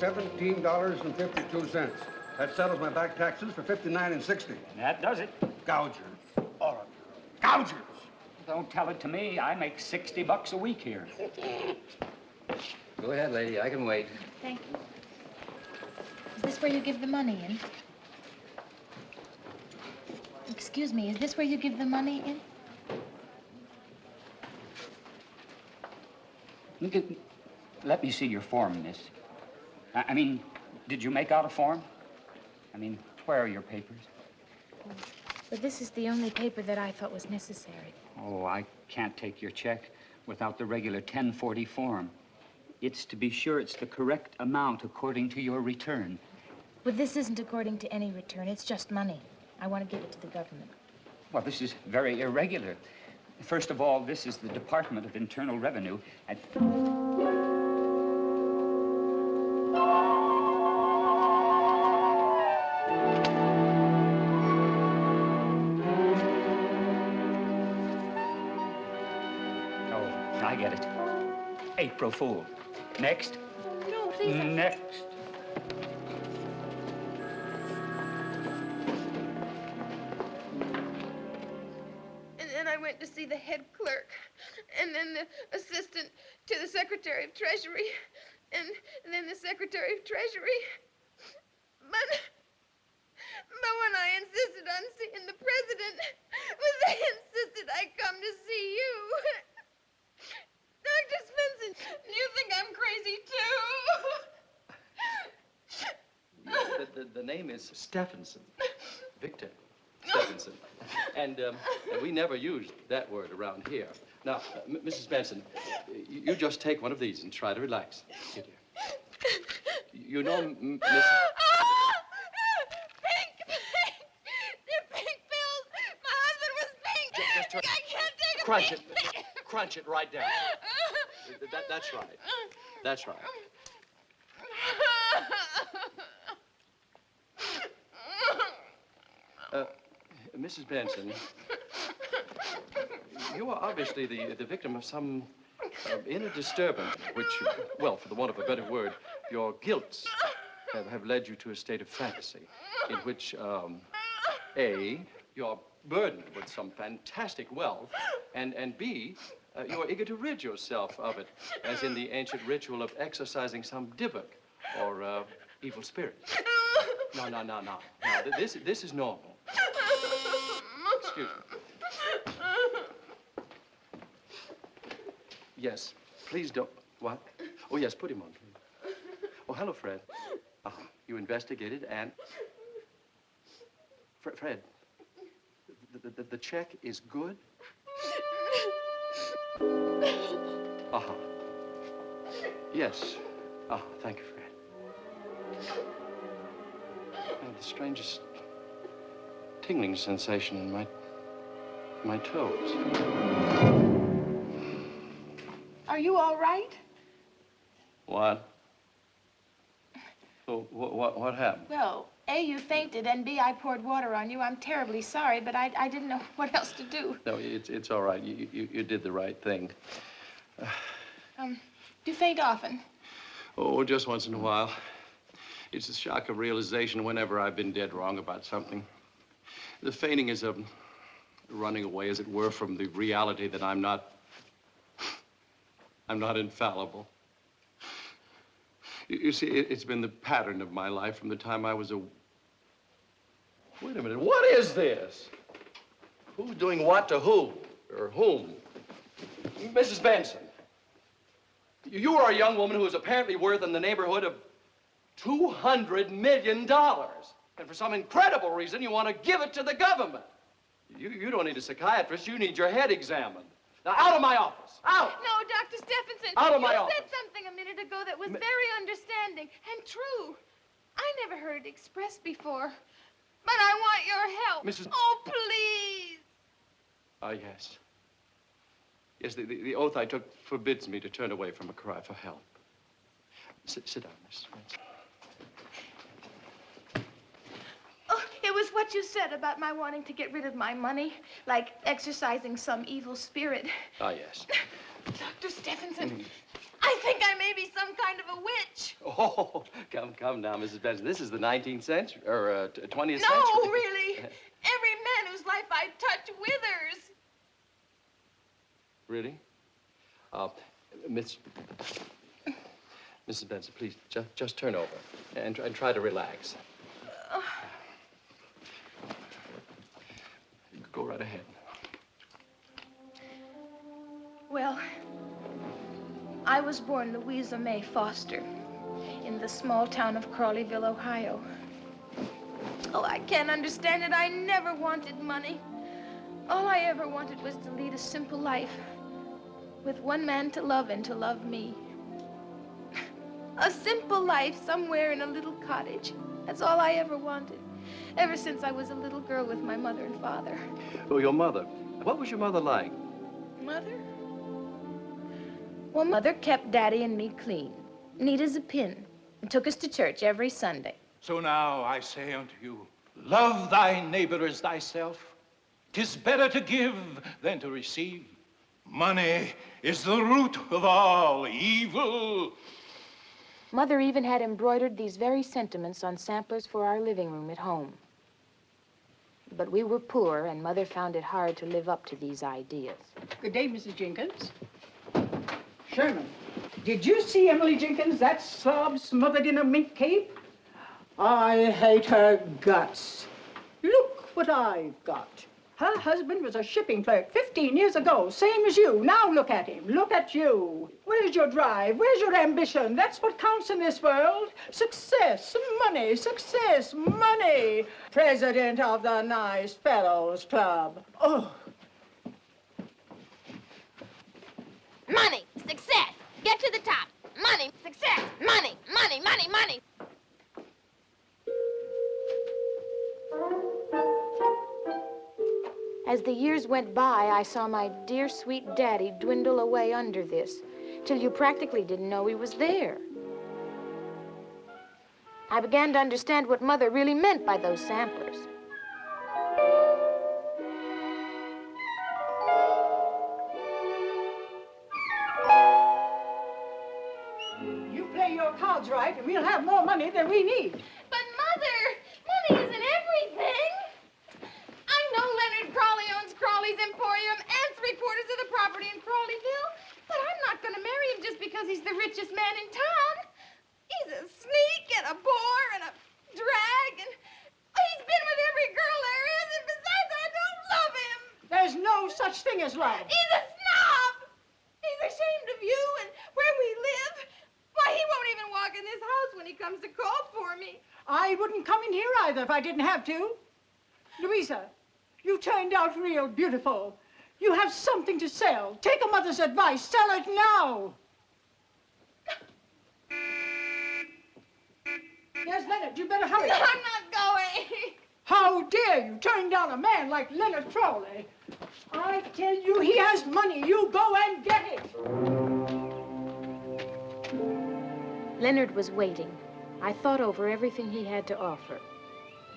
$17.52. That settles my back taxes for $59.60. That does it. Gougers. All of you. Gougers. Don't tell it to me. I make $60 a week here. Go ahead, lady. I can wait. Thank you. Is this where you give the money in? Excuse me, is this where you give the money in? Let me see your form, miss. I mean, did you make out a form? I mean, where are your papers? But this is the only paper that I thought was necessary. Oh, I can't take your check without the regular 1040 form. It's to be sure it's the correct amount according to your return. But this isn't according to any return. It's just money. I want to give it to the government. Well, this is very irregular. First of all, this is the Department of Internal Revenue. Oh, I get it. April Fool. Next. No, please. Next. To see the head clerk, and then the assistant to the Secretary of Treasury, and then the Secretary of Treasury. But when I insisted on seeing the president, they insisted I come to see you. Dr. Svensson, you think I'm crazy, too? The name is Stephenson. Victor Stephenson. And we never used that word around here. Now, Mrs. Benson, you just take one of these and try to relax. Here, dear. You know, Mrs. Pink! They're pink pills! My husband was pink! Just I can't take a crunch pink it. Crunch it right down. That's right. That's right. Mrs. Benson, you are obviously the victim of some inner disturbance, which, well, for the want of a better word, your guilts have led you to a state of fantasy in which, A, you're burdened with some fantastic wealth, and B, you're eager to rid yourself of it, as in the ancient ritual of exorcising some divuk or evil spirit. No. This is normal. Excuse me. Yes, please don't. What? Oh, yes, put him on, please. Oh, hello, Fred. You investigated and... Fred, the check is good? Yes. Thank you, Fred. I have the strangest tingling sensation in my toes. Are you all right? What? So, what happened? Well, A, you fainted, and B, I poured water on you. I'm terribly sorry, but I didn't know what else to do. No, it's all right. You did the right thing. Do you faint often? Oh, just once in a while. It's the shock of realization whenever I've been dead wrong about something. The fainting is a running away, as it were, from the reality that I'm not infallible. You see, it's been the pattern of my life from the time I was a... Wait a minute, what is this? Who's doing what to who, or whom? Mrs. Benson, you are a young woman who is apparently worth in the neighborhood of $200 million. And for some incredible reason, you want to give it to the government. You don't need a psychiatrist. You need your head examined. Now, out of my office. Out! No, Dr. Stephenson. Out of my office. You said something a minute ago that was very understanding and true. I never heard it expressed before. But I want your help. Mrs. Oh, please. Yes. Yes, the oath I took forbids me to turn away from a cry for help. Sit down, Mrs. Benson. Oh, it was what you said about my wanting to get rid of my money, like exorcising some evil spirit. Yes. Dr. Stephenson, I think I may be some kind of a witch. Oh, come now, Mrs. Benson. This is the 19th century, or 20th century. No, really. Every man whose life I touch withers. Really? Mrs. Benson, please, just turn over and try to relax. You could go right ahead. Well, I was born Louisa May Foster in the small town of Crawleyville, Ohio. Oh, I can't understand it. I never wanted money. All I ever wanted was to lead a simple life with one man to love and to love me. A simple life somewhere in a little cottage. That's all I ever wanted. Ever since I was a little girl with my mother and father. Oh, your mother. What was your mother like? Mother? Well, Mother kept Daddy and me clean, neat as a pin, and took us to church every Sunday. So now I say unto you, love thy neighbor as thyself. 'Tis better to give than to receive. Money is the root of all evil. Mother even had embroidered these very sentiments on samplers for our living room at home. But we were poor, and Mother found it hard to live up to these ideas. Good day, Mrs. Jenkins. Sherman, did you see Emily Jenkins, that slob smothered in a mink cape? I hate her guts. Look what I've got. Her husband was a shipping clerk 15 years ago, same as you. Now look at him. Look at you. Where's your drive? Where's your ambition? That's what counts in this world. Success, money, success, money. President of the Nice Fellows Club. Oh. Money, success, get to the top. Money, success, money, money, money, money. As the years went by, I saw my dear, sweet Daddy dwindle away under this, till you practically didn't know he was there. I began to understand what Mother really meant by those samplers. You play your cards right, and we'll have more money than we need. But Mother, money isn't everything. I know Leonard Crawley owns Crawley's Emporium and 3/4 of the property in Crawleyville, but I'm not going to marry him just because he's the richest man in town. He's a sneak and a bore and a drag, and he's been with every girl there is, and besides, I don't love him. There's no such thing as love. He's a snob. He's ashamed of you and where we live. Why, he won't even walk in this house when he comes to call for me. I wouldn't come in here either if I didn't have to. Louisa, you turned out real beautiful. You have something to sell. Take a mother's advice. Sell it now. Yes, Leonard, you better hurry. I'm not going. How dare you turn down a man like Leonard Crawley? I tell you, he has money. You go and get it. Leonard was waiting. I thought over everything he had to offer.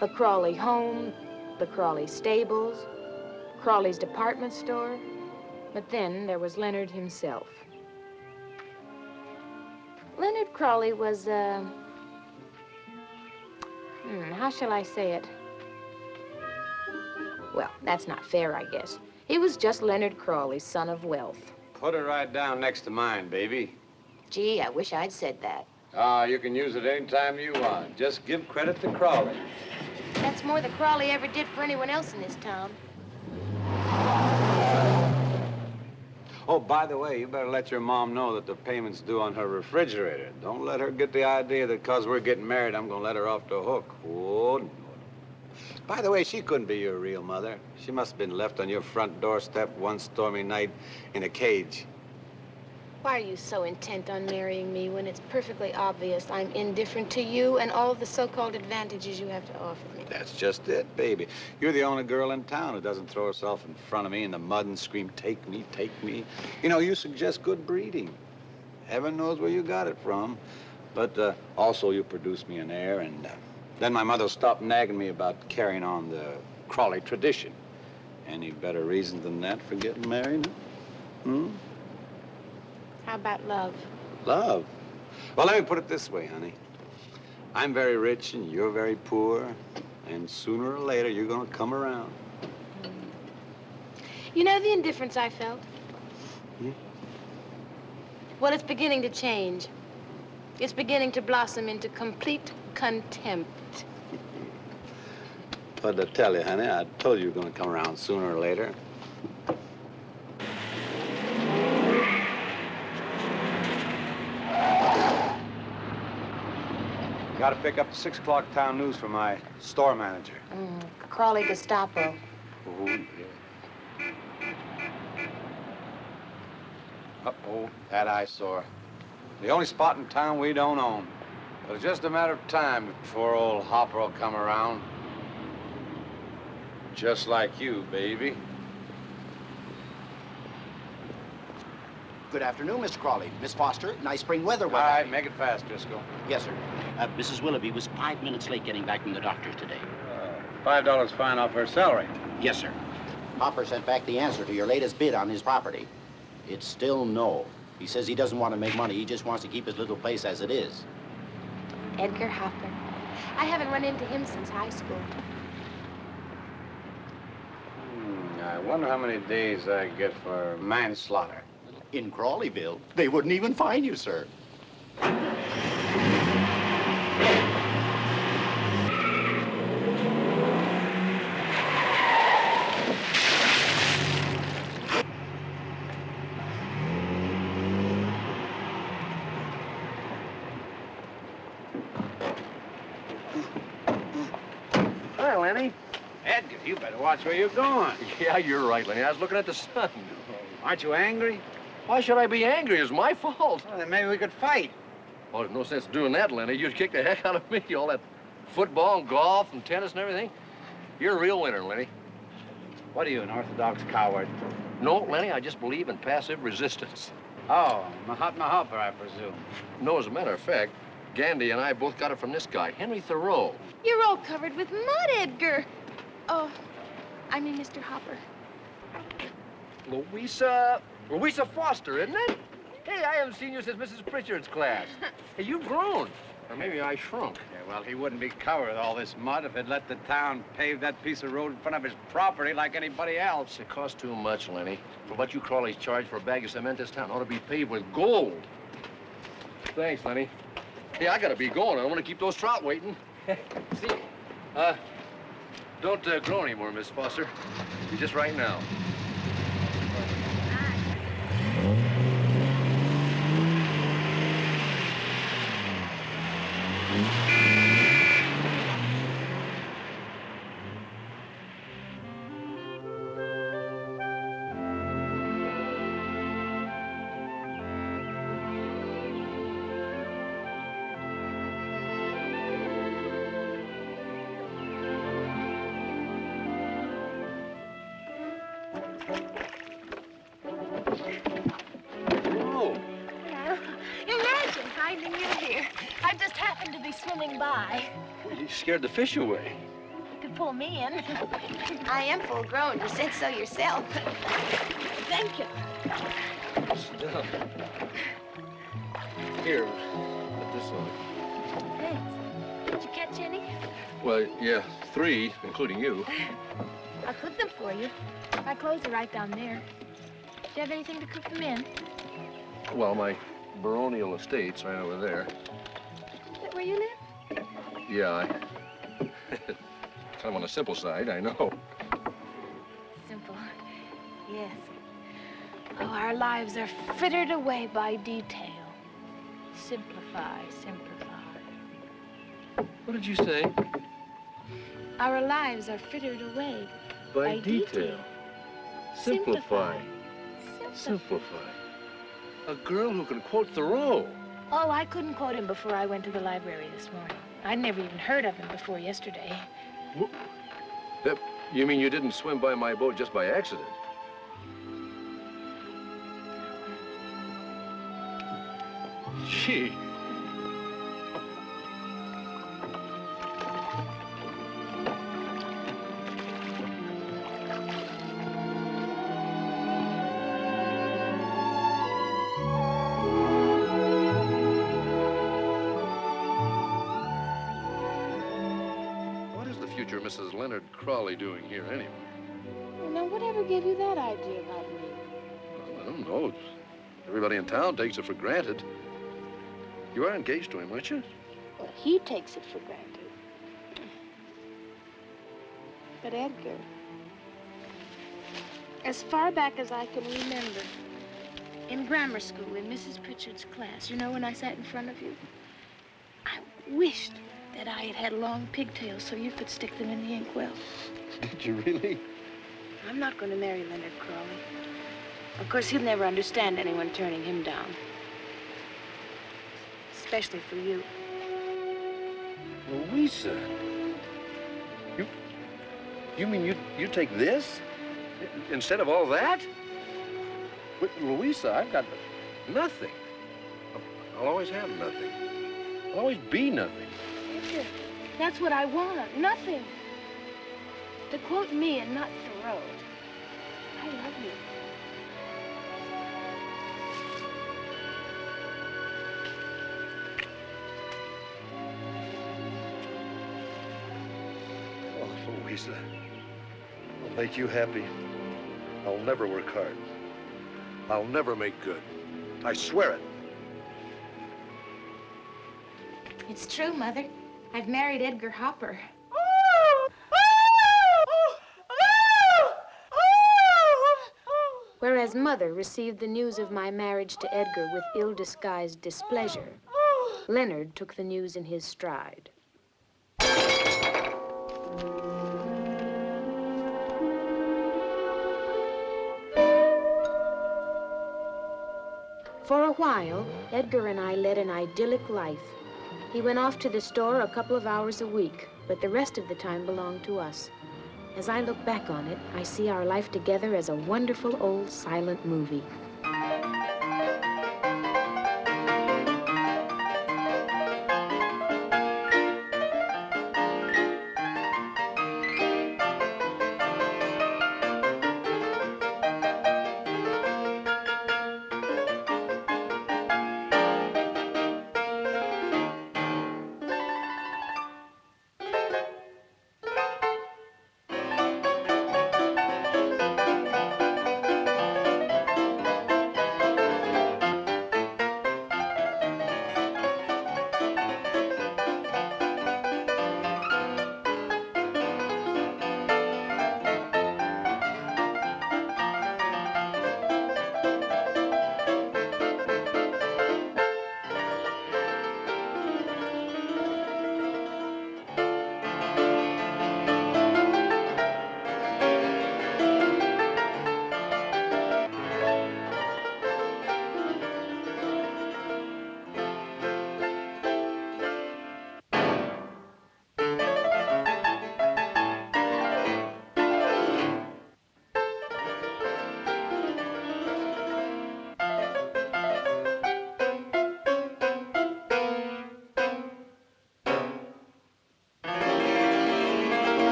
The Crawley home, the Crawley stables, Crawley's department store. But then there was Leonard himself. Leonard Crawley was, how shall I say it? Well, that's not fair, I guess. He was just Leonard Crawley, son of wealth. Put it right down next to mine, baby. Gee, I wish I'd said that. You can use it anytime you want. Just give credit to Crawley. That's more than Crawley ever did for anyone else in this town. Oh, by the way, you better let your mom know that the payment's due on her refrigerator. Don't let her get the idea that because we're getting married, I'm going to let her off the hook. Oh, no. By the way, she couldn't be your real mother. She must have been left on your front doorstep one stormy night in a cage. Why are you so intent on marrying me when it's perfectly obvious I'm indifferent to you and all of the so-called advantages you have to offer me? That's just it, baby. You're the only girl in town who doesn't throw herself in front of me in the mud and scream, take me, take me. You know, you suggest good breeding. Heaven knows where you got it from. But also you produce me an heir, and then my mother stopped nagging me about carrying on the Crawley tradition. Any better reason than that for getting married? Hmm? How about love? Love? Well, let me put it this way, honey. I'm very rich and you're very poor, and sooner or later you're gonna come around. You know the indifference I felt? Hmm? Well, it's beginning to change. It's beginning to blossom into complete contempt. But to tell you, honey, I told you were gonna come around sooner or later. Got to pick up the 6 o'clock town news for my store manager. Crawley Gestapo. Oh, yeah. Uh-oh, that eyesore. The only spot in town we don't own. But it's just a matter of time before old Hopper will come around. Just like you, baby. Good afternoon, Mr. Crawley. Miss Foster, nice spring weather. All right, make it fast, Driscoll. Yes, sir. Mrs. Willoughby was 5 minutes late getting back from the doctor's today. $5 fine off her salary. Yes, sir. Hopper sent back the answer to your latest bid on his property. It's still no. He says he doesn't want to make money. He just wants to keep his little place as it is. Edgar Hopper. I haven't run into him since high school. I wonder how many days I get for manslaughter. In Crawleyville, they wouldn't even find you, sir. Hi, Lenny. Edgar, you better watch where you're going. Yeah, you're right, Lenny. I was looking at the sun. Aren't you angry? Why should I be angry? It's my fault. Well, then maybe we could fight. Oh, there's no sense doing that, Lenny. You'd kick the heck out of me. All that football and golf and tennis and everything. You're a real winner, Lenny. What are you, an orthodox coward? No, Lenny, I just believe in passive resistance. Oh, Mahatma Hopper, I presume. No, as a matter of fact, Gandhi and I both got it from this guy, Henry Thoreau. You're all covered with mud, Edgar. Oh, I mean Mr. Hopper. Louisa Foster, isn't it? Hey, I haven't seen you since Mrs. Pritchard's class. Hey, you've grown. Or maybe I shrunk. Yeah, well, he wouldn't be covered with all this mud if he'd let the town pave that piece of road in front of his property like anybody else. It costs too much, Lenny. For what you Crawleys charge for a bag of cement, this town ought to be paved with gold. Thanks, Lenny. Hey, I gotta be going. I don't want to keep those trout waiting. See, don't grow anymore, Miss Foster. You're just right now. Imagine finding you here. I just happened to be swimming by. Well, you scared the fish away. You could pull me in. I am full grown. You said so yourself. Thank you. Sit down. Here, put this on. Thanks. Did you catch any? Well, yeah, 3, including you. I'll cook them for you. My clothes are right down there. Do you have anything to cook them in? Well, my baronial estate's right over there. Is that where you live? Yeah, kind of on the simple side, I know. Simple. Yes. Oh, our lives are frittered away by detail. Simplify, simplify. What did you say? Our lives are frittered away By detail. Simplify. Simplify. A girl who can quote Thoreau. Oh, I couldn't quote him before I went to the library this morning. I'd never even heard of him before yesterday. You mean you didn't swim by my boat just by accident? Gee. future Mrs. Leonard Crawley doing here anyway? Well, now, whatever gave you that idea about me? Well, I don't know. Everybody in town takes it for granted. You are engaged to him, aren't you? Well, he takes it for granted. But Edgar, as far back as I can remember, in grammar school, in Mrs. Pritchard's class, you know, when I sat in front of you, I wished that I had had long pigtails so you could stick them in the inkwell. Did you really? I'm not going to marry Leonard Crawley. Of course, he'll never understand anyone turning him down. Especially for you. Louisa. You mean you take this instead of all that? But Louisa, I've got nothing. I'll always have nothing. I'll always be nothing. Edgar, that's what I want. Nothing. To quote me and not Thoreau, I love you. Oh, Louisa, I'll make you happy. I'll never work hard. I'll never make good. I swear it. It's true, Mother. I've married Edgar Hopper. Whereas Mother received the news of my marriage to Edgar with ill-disguised displeasure, Leonard took the news in his stride. For a while, Edgar and I led an idyllic life. He went off to the store a couple of hours a week, but the rest of the time belonged to us. As I look back on it, I see our life together as a wonderful old silent movie.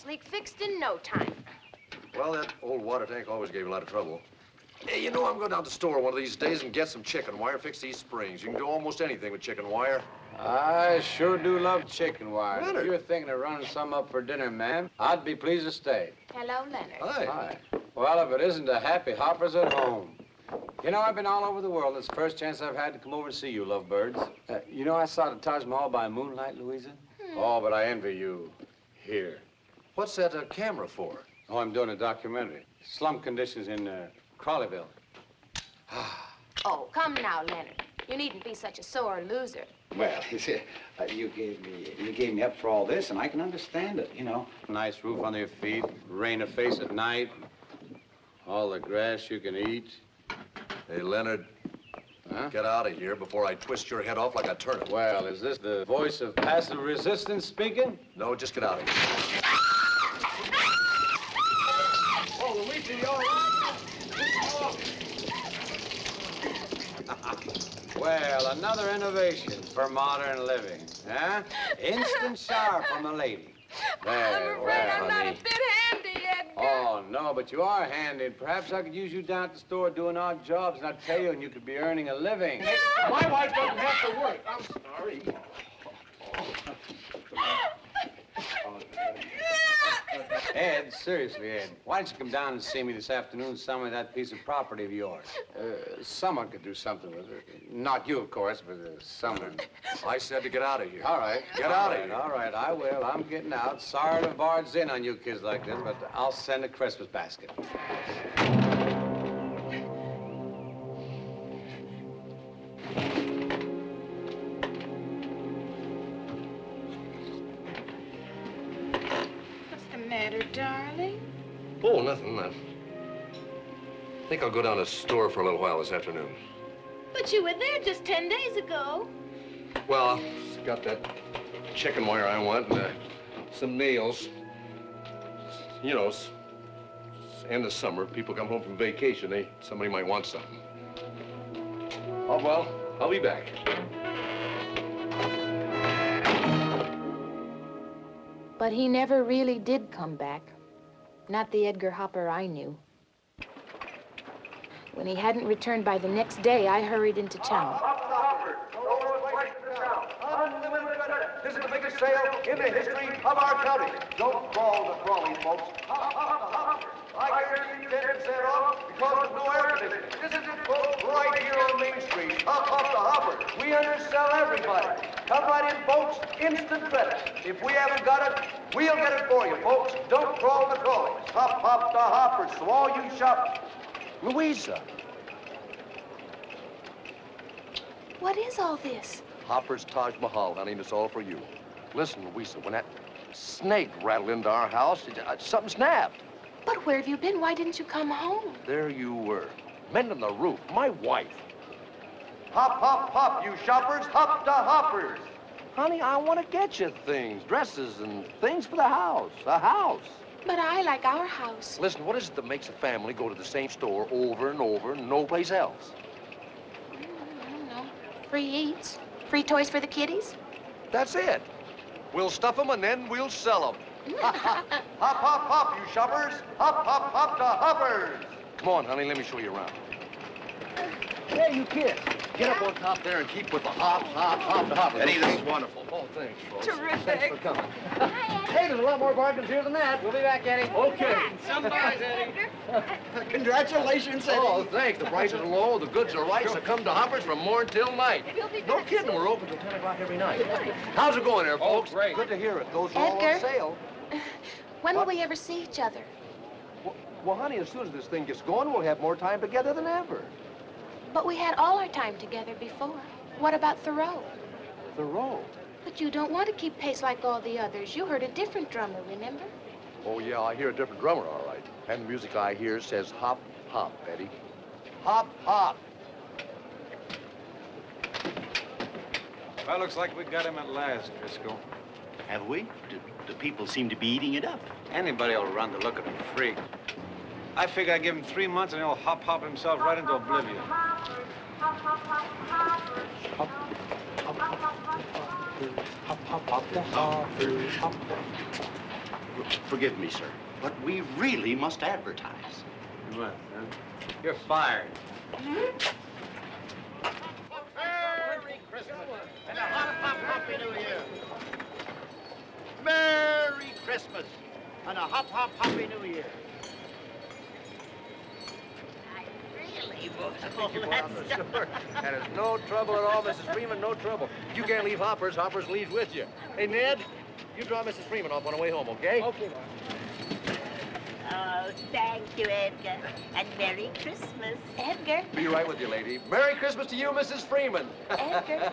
Leak fixed in no time. Well, that old water tank always gave me a lot of trouble. Hey, you know, I'm going down to the store one of these days and get some chicken wire, fix these springs. You can do almost anything with chicken wire. I sure do love chicken wire. Leonard. If you're thinking of running some up for dinner, ma'am, I'd be pleased to stay. Hello, Leonard. Hi. Hi. Well, if it isn't a happy hoppers at home. You know, I've been all over the world. It's the first chance I've had to come over and see you, lovebirds. You know, I saw the Taj Mahal by moonlight, Louisa. Oh, but I envy you. Here. What's that camera for? Oh, I'm doing a documentary. Slum conditions in Crawleyville. Oh, come now, Leonard. You needn't be such a sore loser. Well, you gave me up for all this, and I can understand it, you know. Nice roof under your feet, rain of face at night, all the grass you can eat. Hey, Leonard. huh? Get out of here before I twist your head off like a turnip. Well, is this the voice of passive resistance speaking? No, just get out of here. Oh, Louisa, you all right? Well, another innovation for modern living, huh? Instant shower from a lady. There, I'm afraid I'm not a honey. bit handy, Edgar. Oh, no, but you are handy. Perhaps I could use you down at the store doing odd jobs, and I'd tell you, and you could be earning a living. My wife doesn't have to work. I'm sorry. Ed, seriously, Ed, why don't you come down and see me this afternoon and sell me that piece of property of yours? Someone could do something with it. Not you, of course, but someone. I said to get out of here. All right. Get out of here. All right, I will. I'm getting out. Sorry to barge in on you kids like this, but I'll send a Christmas basket. What's the matter, darling? Oh, nothing. I think I'll go down to the store for a little while this afternoon. But you were there just 10 days ago. Well, I got that chicken wire I want and some nails. You know, it's end of summer. People come home from vacation. Somebody might want something. Oh, well, I'll be back. But he never really did come back. Not the Edgar Hopper I knew. When he hadn't returned by the next day, I hurried into town. This is the biggest sale in the history of our county. Don't crawl the crawling, folks. I guarantee you 10% off because of no air conditioning. This is it, folks, right here on Main Street. Hop the hopper. We undersell everybody. Come right in, folks. Instant credit. If we haven't got it, we'll get it for you, folks. Don't crawl the crawling. Hop the hoppers. So all you shop. Louisa. What is all this? Hopper's Taj Mahal, honey, and it's all for you. Listen, Louisa, when that snake rattled into our house, something snapped. But where have you been? Why didn't you come home? There you were, mending the roof, my wife. Hop, you shoppers. Hop the hoppers. Honey, I want to get you things, dresses and things for the house, a house. But I like our house. Listen, what is it that makes a family go to the same store over and over and no place else? I don't know. Free eats. Free toys for the kiddies? That's it. We'll stuff them and then we'll sell them. Hop, you shoppers. Hop the hoppers. Come on, honey, let me show you around. Hey, you kids. Get up on top there and keep with the hop the hoppers. Eddie, this is wonderful. Oh, thanks, folks. Terrific. Thanks for coming. Hey, there's a lot more bargains here than that. We'll be back, Eddie. Okay. Some buys, Eddie. Congratulations, Eddie. Oh, thanks. The prices are low, the goods are right, so come to Hoppers from morn till night. We'll be No back kidding, we're open till 10 o'clock every night. How's it going there, folks? Great. Good to hear it. Those are all on Edgar? sale. When will we ever see each other? Well, honey, as soon as this thing gets going, we'll have more time together than ever. But we had all our time together before. What about Thoreau? Thoreau? But you don't want to keep pace like all the others. You heard a different drummer, remember? Oh, yeah, I hear a different drummer, all right. And the music I hear says hop, hop, Eddie. Hop. Well, looks like we got him at last, Driscoll. Have we? The people seem to be eating it up. Anybody will run to look at him free. I figure I give him 3 months and he'll hop himself right into oblivion. Forgive me, sir, but we really must advertise. You must, huh? You're fired. Merry Christmas and a happy New Year. Merry Christmas and a happy New Year. And it's no trouble at all, Mrs. Freeman, no trouble. If you can't leave Hoppers, Hoppers leaves with you. Hey, Ned, you drop Mrs. Freeman off on the way home, okay? Okay, Oh, thank you, Edgar. And Merry Christmas. Edgar. Be right with you, lady. Merry Christmas to you, Mrs. Freeman. Edgar.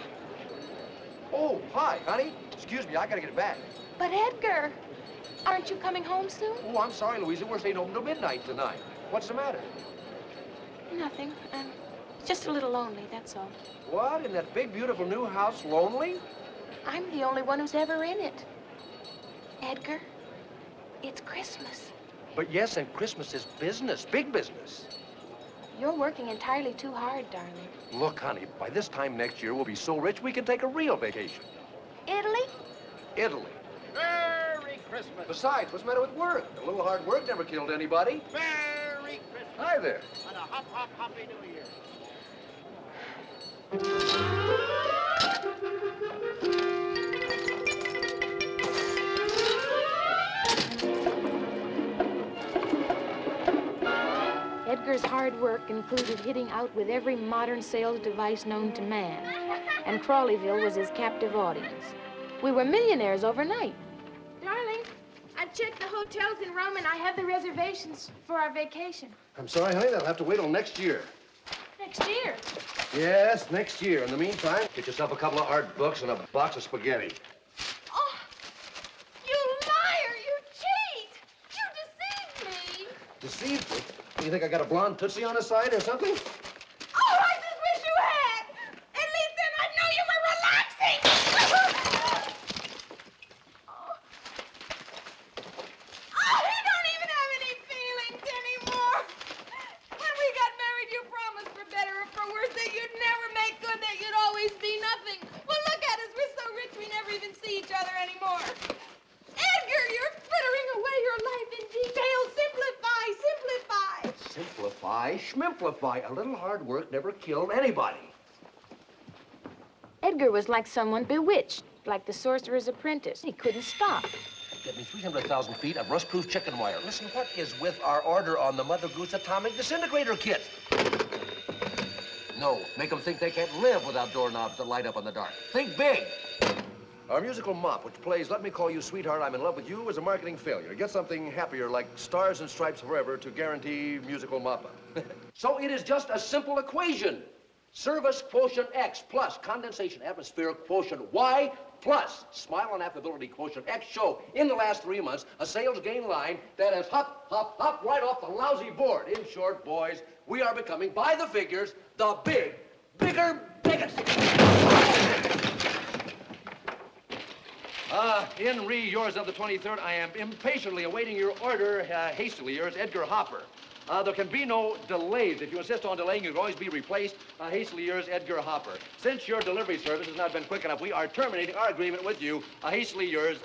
Oh, hi, honey. Excuse me, I gotta get it back. But Edgar, aren't you coming home soon? Oh, I'm sorry, Louisa. We're staying open till midnight tonight. What's the matter? Nothing. Just a little lonely, that's all. What? In that big, beautiful new house, lonely? I'm the only one who's ever in it. Edgar, it's Christmas. But yes, and Christmas is business, big business. You're working entirely too hard, darling. Look, honey, by this time next year, we'll be so rich we can take a real vacation. Italy? Italy. Merry Christmas. Besides, what's the matter with work? A little hard work never killed anybody. Merry Christmas. Hi there. And a hop, hop, happy New Year. Edgar's hard work included hitting out with every modern sales device known to man, and Crawleyville was his captive audience. We were millionaires overnight. Darling, I checked the hotels in Rome and I have the reservations for our vacation. I'm sorry, honey, that'll have to wait till next year. Next year? Yes, next year. In the meantime, get yourself a couple of art books and a box of spaghetti. Oh, you liar! You cheat! You deceived me! Deceived me? You think I got a blonde tootsie on the side or something? Oh, I just wish you had! At least then I'd know you were relaxing! Oh, you don't even have any feelings anymore! When we got married, you promised for better or for worse that you'd never make good, that you'd always be nothing. Well, look at us. We're so rich we never even see each other anymore. Edgar, you're frittering away your life in detail. Simplify, simplify. Simplify, schmimplify. A little hard work never killed anybody. Edgar was like someone bewitched, like the sorcerer's apprentice. He couldn't stop. Get me 300,000 feet of rust-proof chicken wire. Listen, what is with our order on the Mother Goose Atomic Disintegrator Kit? No, make them think they can't live without doorknobs that light up in the dark. Think big. Our musical mop, which plays Let Me Call You Sweetheart, I'm in Love with You, is a marketing failure. Get something happier like Stars and Stripes Forever to guarantee musical moppa. So it is just a simple equation. Service quotient X plus condensation atmospheric quotient Y plus smile and affability quotient X show in the last 3 months a sales gain line that has hop, hop, hop right off the lousy board. In short, boys, we are becoming, by the figures, the bigger, biggest. In yours of the 23rd, I am impatiently awaiting your order. Hastily yours, Edgar Hopper. There can be no delays. If you insist on delaying, you can always be replaced. Hastily yours, Edgar Hopper. Since your delivery service has not been quick enough, we are terminating our agreement with you. Hastily yours,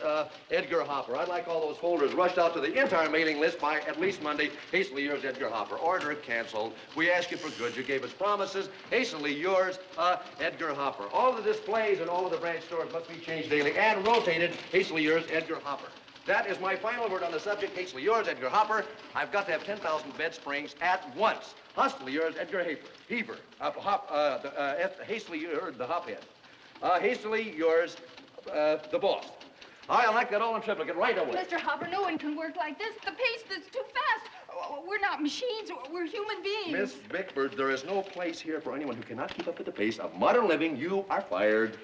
Edgar Hopper. I'd like all those folders rushed out to the entire mailing list by at least Monday. Hastily yours, Edgar Hopper. Order canceled. We ask you for goods. You gave us promises. Hastily yours, Edgar Hopper. All the displays and all of the branch stores must be changed daily and rotated. Hastily yours, Edgar Hopper. That is my final word on the subject. Hastily yours, Edgar Hopper. I've got to have 10,000 bed springs at once. Hastily yours, Edgar Heaver. Hastily yours, the hophead. Hastily yours, the boss. I like that all in triplicate right away. Mr. Hopper, no one can work like this. The pace is too fast. We're not machines. We're human beings. Miss Bickford, there is no place here for anyone who cannot keep up with the pace of modern living. You are fired.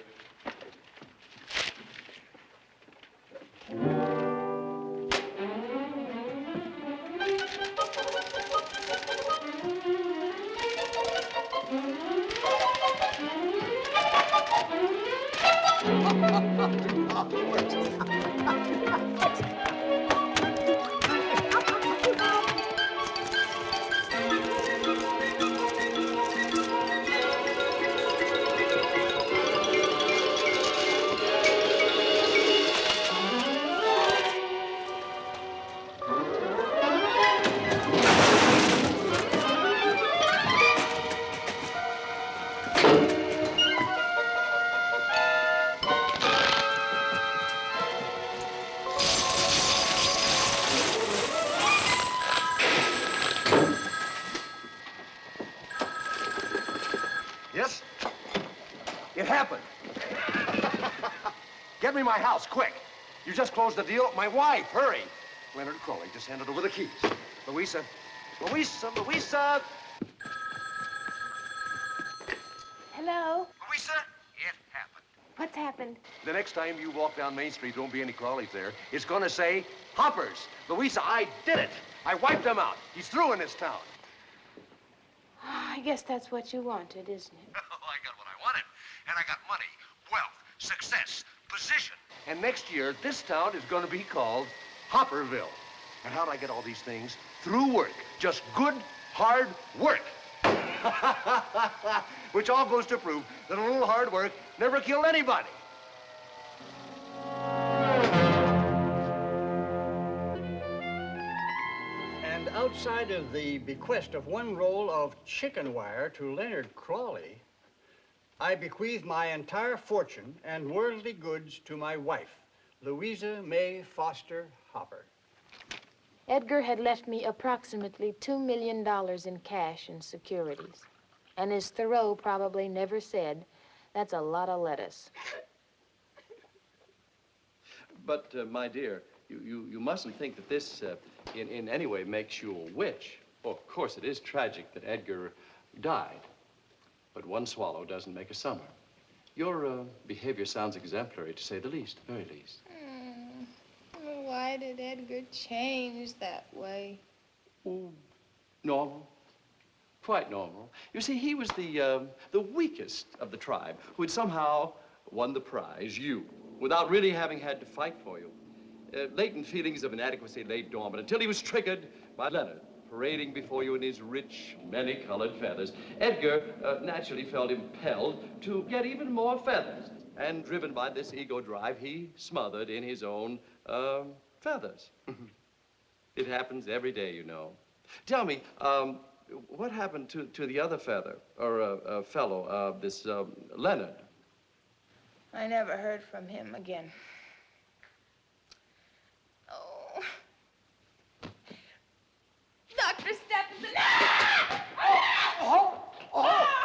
Yes? It happened. Get me my house, quick. You just closed the deal. My wife, hurry. Leonard Crowley just handed over the keys. Louisa. Hello? Louisa, it happened. What's happened? The next time you walk down Main Street, there won't be any Crawleys there. It's gonna say, Hoppers. Louisa, I did it. I wiped them out. He's through in this town. Oh, I guess that's what you wanted, isn't it? Oh, I got what I wanted. And I got money, wealth, success, position. And next year, this town is going to be called Hopperville. And how do I get all these things? Through work. Just good, hard work. Which all goes to prove that a little hard work never killed anybody. And outside of the bequest of one roll of chicken wire to Leonard Crawley, I bequeath my entire fortune and worldly goods to my wife, Louisa May Foster Hopper. Edgar had left me approximately $2 million in cash and securities. And as Thoreau probably never said, that's a lot of lettuce. But, my dear, you mustn't think that this in any way makes you a witch. Oh, of course, it is tragic that Edgar died. But one swallow doesn't make a summer. Your behavior sounds exemplary, to say the least, very least. Why did Edgar change that way? Oh, normal. Quite normal. You see, he was the weakest of the tribe who had somehow won the prize, you, without really having had to fight for you. Latent feelings of inadequacy lay dormant until he was triggered by Leonard, parading before you in his rich, many-colored feathers. Edgar naturally felt impelled to get even more feathers. And driven by this ego drive, he smothered in his own feathers. It happens every day, you know. Tell me, what happened to the other feather, or fellow, this Leonard? I never heard from him again. Oh. Dr. Stephenson!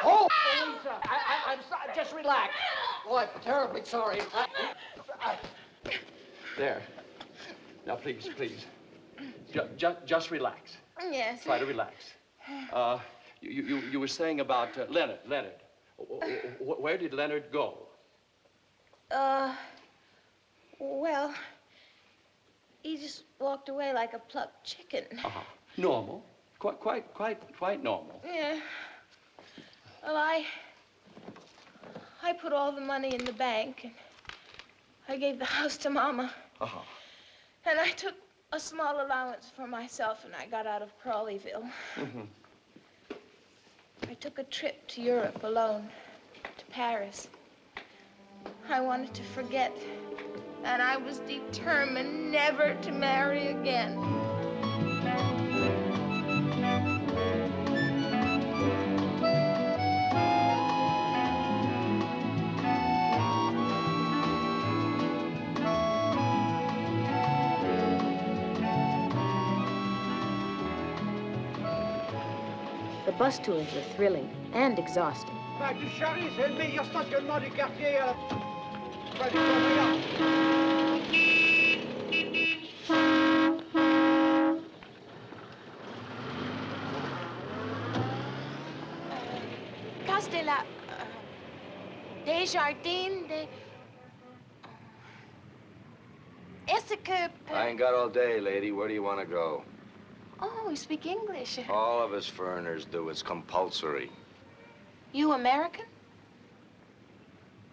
Louisa, I'm sorry. Just relax. Oh, I'm terribly sorry. There. Now, please, please. Just relax. Yes. Try to relax. You were saying about Leonard. Where did Leonard go? Well, he just walked away like a plucked chicken. Normal. Quite normal. Yeah. Well, I put all the money in the bank, and I gave the house to Mama. And I took a small allowance for myself, and I got out of Crawleyville. I took a trip to Europe alone, to Paris. I wanted to forget, and I was determined never to marry again. The bus tours were thrilling and exhausting. Du Charry, c'est le meilleur stationnement du quartier à la... Place de la... Desjardins de... Est-ce que... I ain't got all day, lady. Where do you want to go? Oh, you speak English. All of us foreigners do. It's compulsory. You American?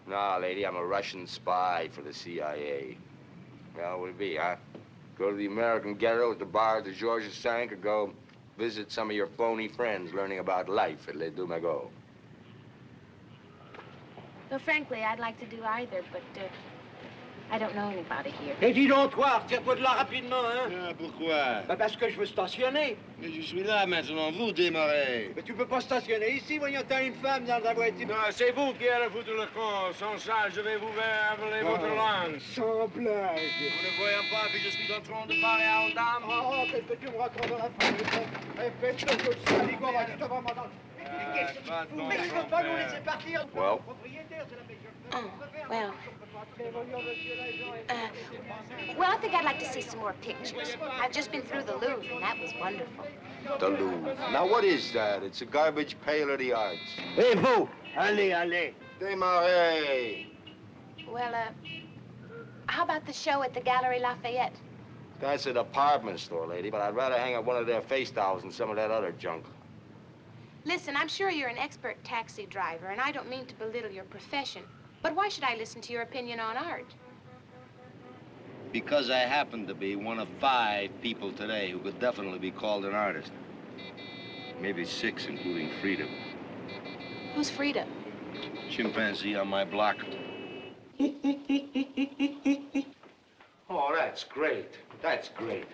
Nah, lady, I'm a Russian spy for the CIA. Well, would it be, huh? Go to the American ghetto at the bar at the Georges V, or go visit some of your phony friends learning about life at Les Dumagos. Well, frankly, I'd like to do either, but I don't know anybody here. Et dis donc, toi, retire-toi de là rapidement, hein? Ah, pourquoi? Bah parce que je veux stationner. Mais je suis là maintenant, vous démarrez. Mais tu peux pas stationner ici, voyons, t'as une femme dans ta voiture. Non, c'est vous qui allez foutre le camp. Sans ça, je vais vous appeler votre langue. Sans blague. Vous ne voyez pas que je suis en train de parler à une dame? Oh, qu'est-ce que tu me racontes dans la famille? Fais-toi que ça, Igor, tu te vas m'entendre. Mais je peux pas nous laisser partir. Well? Well, well, I think I'd like to see some more pictures. I've just been through the Louvre, and that was wonderful. The Louvre. Now, what is that? It's a garbage pail of the arts. Hey, vous! Allez, allez. Démarrez. Well, how about the show at the Galerie Lafayette? That's a department store, lady, but I'd rather hang up one of their face towels than some of that other junk. Listen, I'm sure you're an expert taxi driver, and I don't mean to belittle your profession, but why should I listen to your opinion on art? Because I happen to be one of 5 people today who could definitely be called an artist. Maybe 6, including Frida. Who's Frida? Chimpanzee on my block. Oh, that's great. That's great.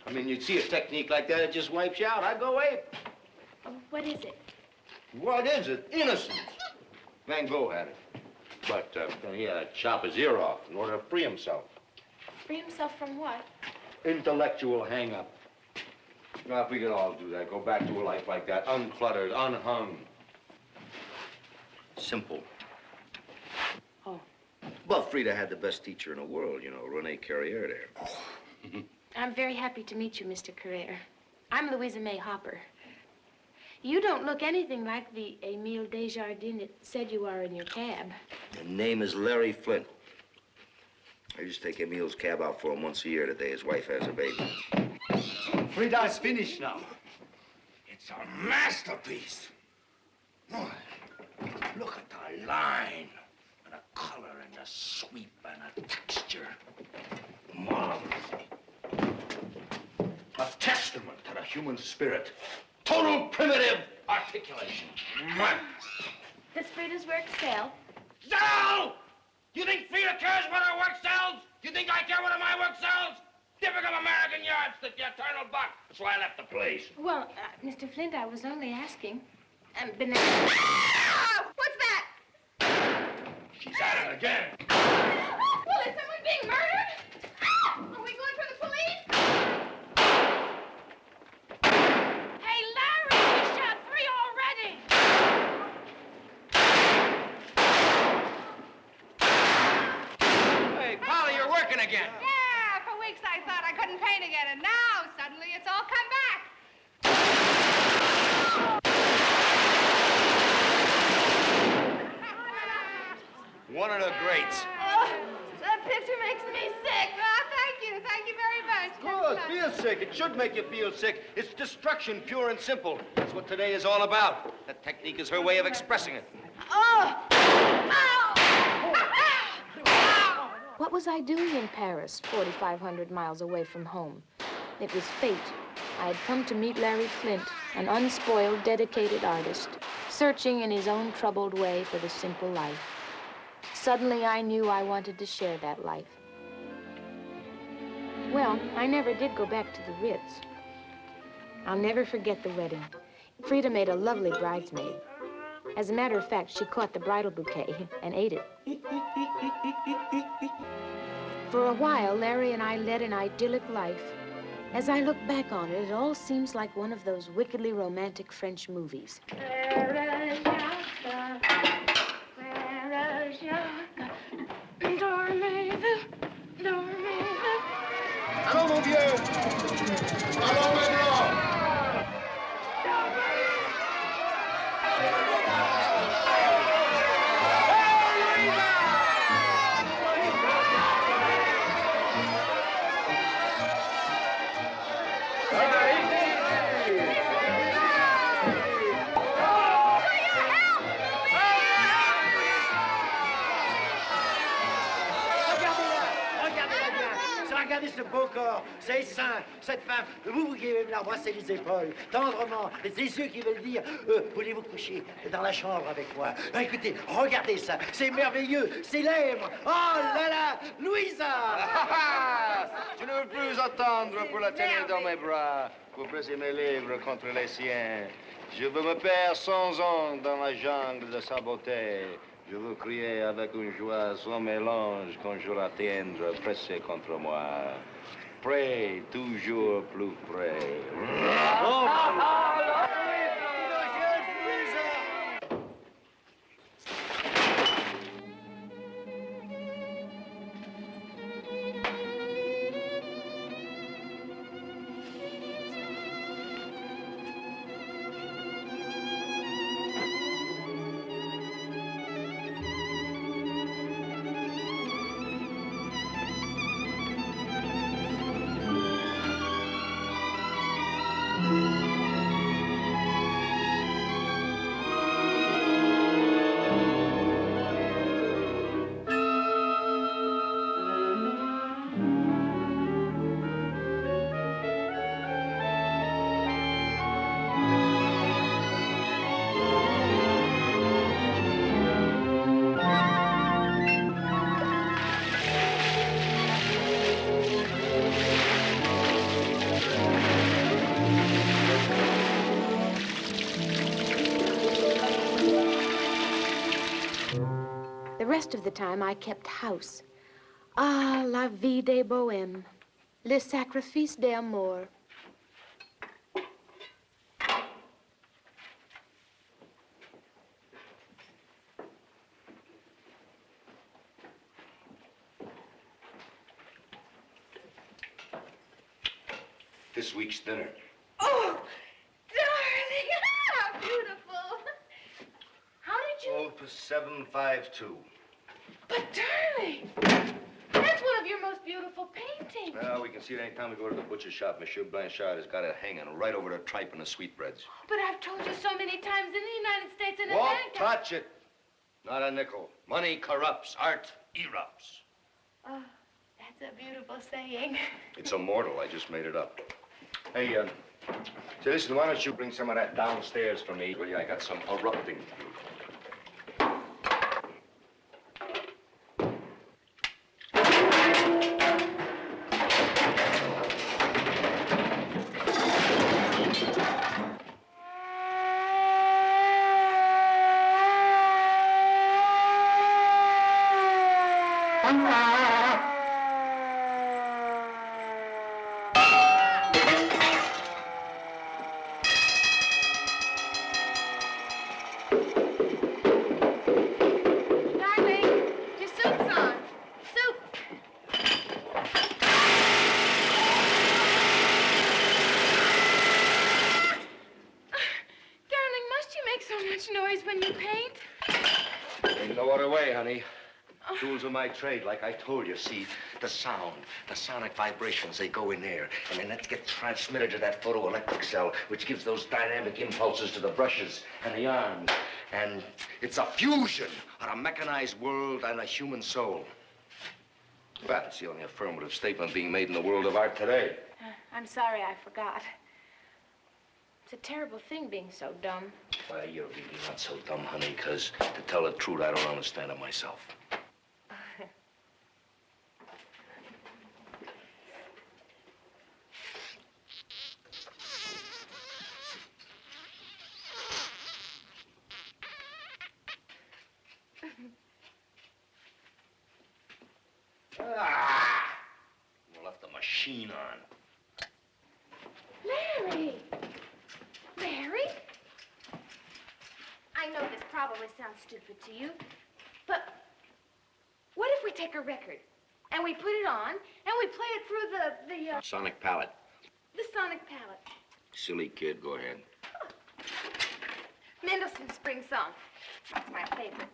I mean, you'd see a technique like that, it just wipes you out. I'd go ape. What is it? What is it? Innocence. Van Gogh had it. But then he had to chop his ear off in order to free himself. Free himself from what? Intellectual hang-up. Now, if we could all do that, go back to a life like that, uncluttered, unhung. Simple. Oh. Well, Frida had the best teacher in the world, you know, Rene Carrier there. I'm very happy to meet you, Mr. Carrere. I'm Louisa May Hopper. You don't look anything like the Emile Desjardins that said you are in your cab. The name is Larry Flint. I just take Emile's cab out for him once a year the day his wife has a baby. Frida's finished now. It's a masterpiece. Oh, look at the line, and the color, and the sweep, and the texture. Marvelous. A testament to the human spirit. Total primitive articulation. Does Frida's work sell? Sell! You think Frida cares what her work sells? You think I care what my work sells? Typical American yardstick, the eternal buck. That's why I left the place. Well, Mr. Flint, I was only asking. What's that? She's at it again. Well, is someone being murdered? Are we going for the police? Hey, Larry, we shot 3 already. Hey, Polly, you're working again. Yeah, for weeks I thought I couldn't paint again, and now suddenly it's all come back. One of the greats. Oh, that picture makes me sick. Oh, thank you. Thank you very much. Good. Feel sick. It should make you feel sick. It's destruction, pure and simple. That's what today is all about. That technique is her way of expressing it. Oh! What was I doing in Paris, 4,500 miles away from home? It was fate. I had come to meet Larry Flint, an unspoiled, dedicated artist, searching in his own troubled way for the simple life. Suddenly, I knew I wanted to share that life. Well, I never did go back to the Ritz. I'll never forget the wedding. Frida made a lovely bridesmaid. As a matter of fact, she caught the bridal bouquet and ate it. For a while, Larry and I led an idyllic life. As I look back on it, it all seems like one of those wickedly romantic French movies. Allons, mon vieux! Allons maintenant! Regardez ce beau corps, ces seins, cette femme. Vous qui veulent l'embrasser les épaules, tendrement, les yeux qui veulent dire voulez-vous coucher dans la chambre avec moi? Écoutez, regardez ça, c'est merveilleux, ces lèvres. Oh là là, Louisa! Je ne veux plus attendre pour la tenir dans mes bras, pour presser mes lèvres contre les siens. Je veux me perdre sans ondes dans la jungle de sa beauté. Je veux crier avec une joie sans mélange quand je la tiendre pressée contre moi. Près, toujours plus près. rest of the time, I kept house. Ah, la vie des bohèmes. Le sacrifice d'amour. This week's dinner. Oh, darling, how beautiful. How did you... Opus 752. But, darling, that's one of your most beautiful paintings. Well, we can see it any time we go to the butcher shop. Monsieur Blanchard has got it hanging right over the tripe and the sweetbreads. But I've told you so many times in the United States and Won't America... touch it. Not a nickel. Money corrupts. Art erupts. Oh, that's a beautiful saying. It's immortal. I just made it up. Hey, say, listen, why don't you bring some of that downstairs for me? Will you? I got some erupting to do. Tools of my trade, like I told you. See, the sound, the sonic vibrations, they go in there, and then that gets transmitted to that photoelectric cell, which gives those dynamic impulses to the brushes and the arms. And it's a fusion of a mechanized world and a human soul. Well, it's the only affirmative statement being made in the world of art today. I'm sorry I forgot. It's a terrible thing being so dumb. Well, you're really not so dumb, honey, because to tell the truth, I don't understand it myself. You left the machine on. Larry! Larry? I know this probably sounds stupid to you, but what if we take a record and we put it on and we play it through the Sonic palette. the sonic palette? Silly kid, go ahead. Mendelssohn's Spring Song. That's my favorite.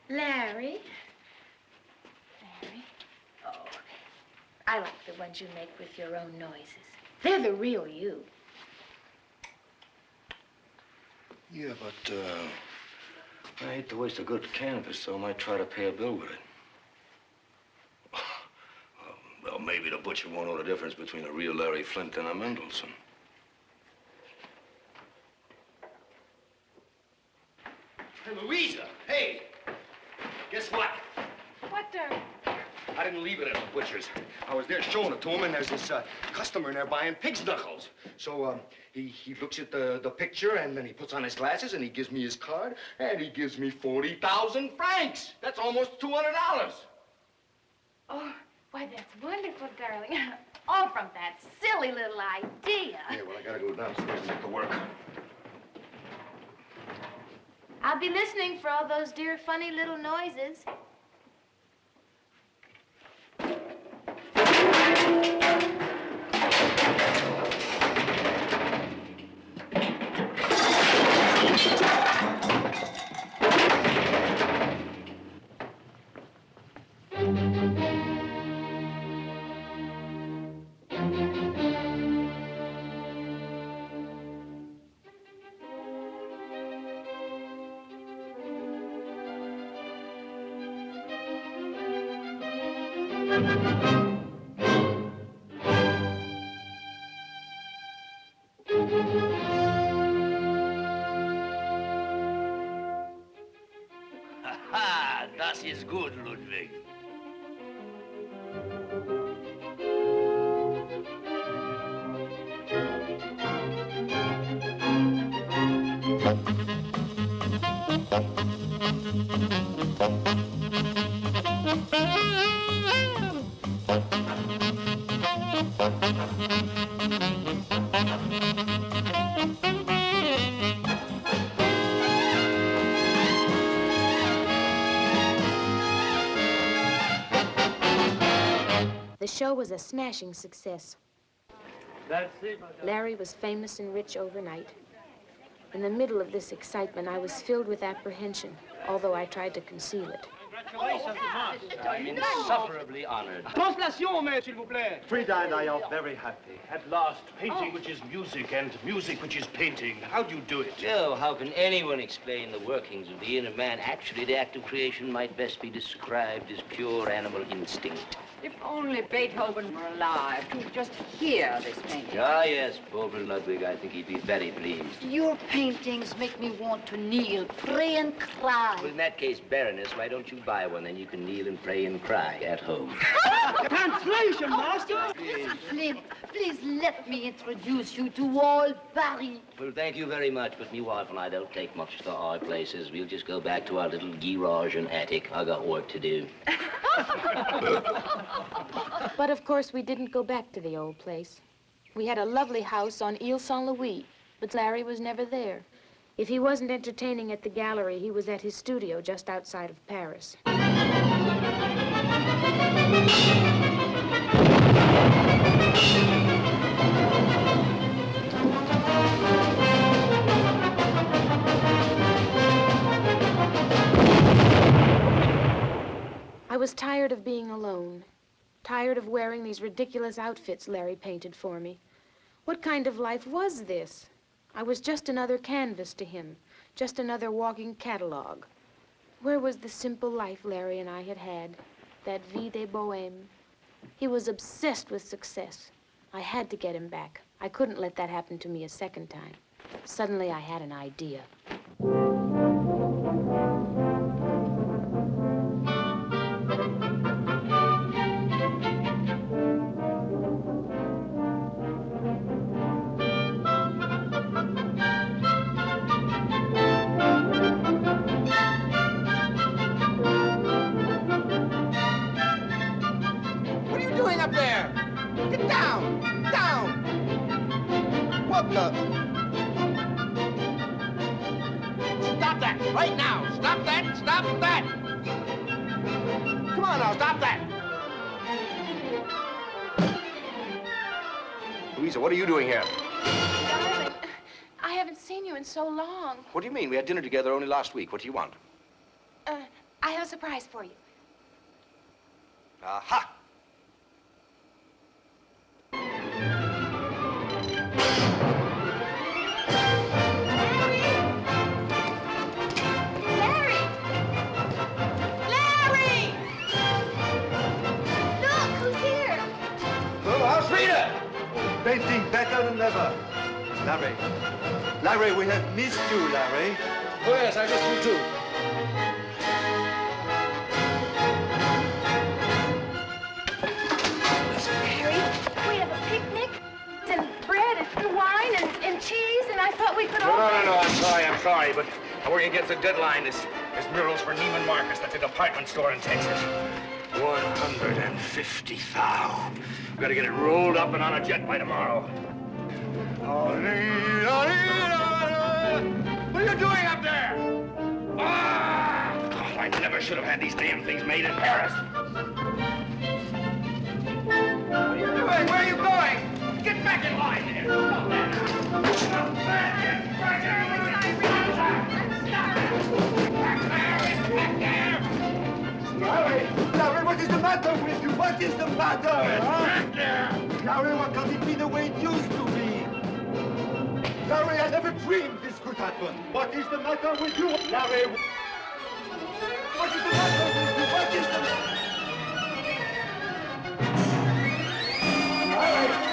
Larry? Larry? Oh, I like the ones you make with your own noises. They're the real you. Yeah, but, I hate to waste a good canvas, so I might try to pay a bill with it. Well, maybe the butcher won't know the difference between a real Larry Flint and a Mendelssohn. Hey, Louisa, hey! Guess what? What, darling? I didn't leave it at the butcher's. I was there showing it to him, and there's this customer in there buying pig's knuckles. So he looks at the picture, and then he puts on his glasses, and he gives me his card, and he gives me 40,000 francs. That's almost $200. Oh, why, that's wonderful, darling. All from that silly little idea. Yeah, well, I gotta go downstairs and get to work. I'll be listening for all those dear funny little noises. Ha! Das ist gut, Ludwig. The show was a smashing success. That's it. Larry was famous and rich overnight. In the middle of this excitement, I was filled with apprehension, although I tried to conceal it. I'm insufferably honored. Translation, mais, s'il vous plaît. Frida and I are very happy. At last, painting which is music and music which is painting. How do you do it? Joe, how can anyone explain the workings of the inner man? Actually, the act of creation might best be described as pure animal instinct. If only Beethoven were alive to just hear this painting. Ah, yes, poor Ludwig, I think he'd be very pleased. Your paintings make me want to kneel, pray, and cry. Well, in that case, Baroness, why don't you buy one? Then you can kneel and pray and cry at home. Translation, master! Flint, please let me introduce you to all Paris. Well, thank you very much, but me wife and I don't take much to our places. We'll just go back to our little garage and attic. I got work to do. But of course, we didn't go back to the old place. We had a lovely house on Ile Saint-Louis, but Larry was never there. If he wasn't entertaining at the gallery, he was at his studio just outside of Paris. I was tired of being alone, tired of wearing these ridiculous outfits Larry painted for me. What kind of life was this? I was just another canvas to him, just another walking catalog. Where was the simple life Larry and I had had, that vie de bohème? He was obsessed with success. I had to get him back. I couldn't let that happen to me a second time. Suddenly, I had an idea. Stop that! Right now! Stop that! Stop that! Come on now, stop that! Louisa, what are you doing here? Darling, I haven't seen you in so long. What do you mean? We had dinner together only last week. What do you want? I have a surprise for you. Aha! Painting better than ever. Larry. Larry, we have missed you, Larry. Oh, yes, I missed you too. Harry, we have a picnic and bread and wine and cheese, and I thought we could all... No, I'm sorry, but I'm working against a deadline. This mural's for Neiman Marcus. That's a department store in Texas. 100 150 thou. We've got to get it rolled up and on a jet by tomorrow. What are you doing up there? Ah! God, I never should have had these damn things made in Paris. What are you doing? Where are you going? Get back in line there. Stop that. Stop that. Get back there. Larry, what is the matter with you? What is the matter? Larry, why can't it be the way it used to be? Larry, I never dreamed this could happen. What is the matter with you? Larry, what is the matter with you? What is the matter? Larry!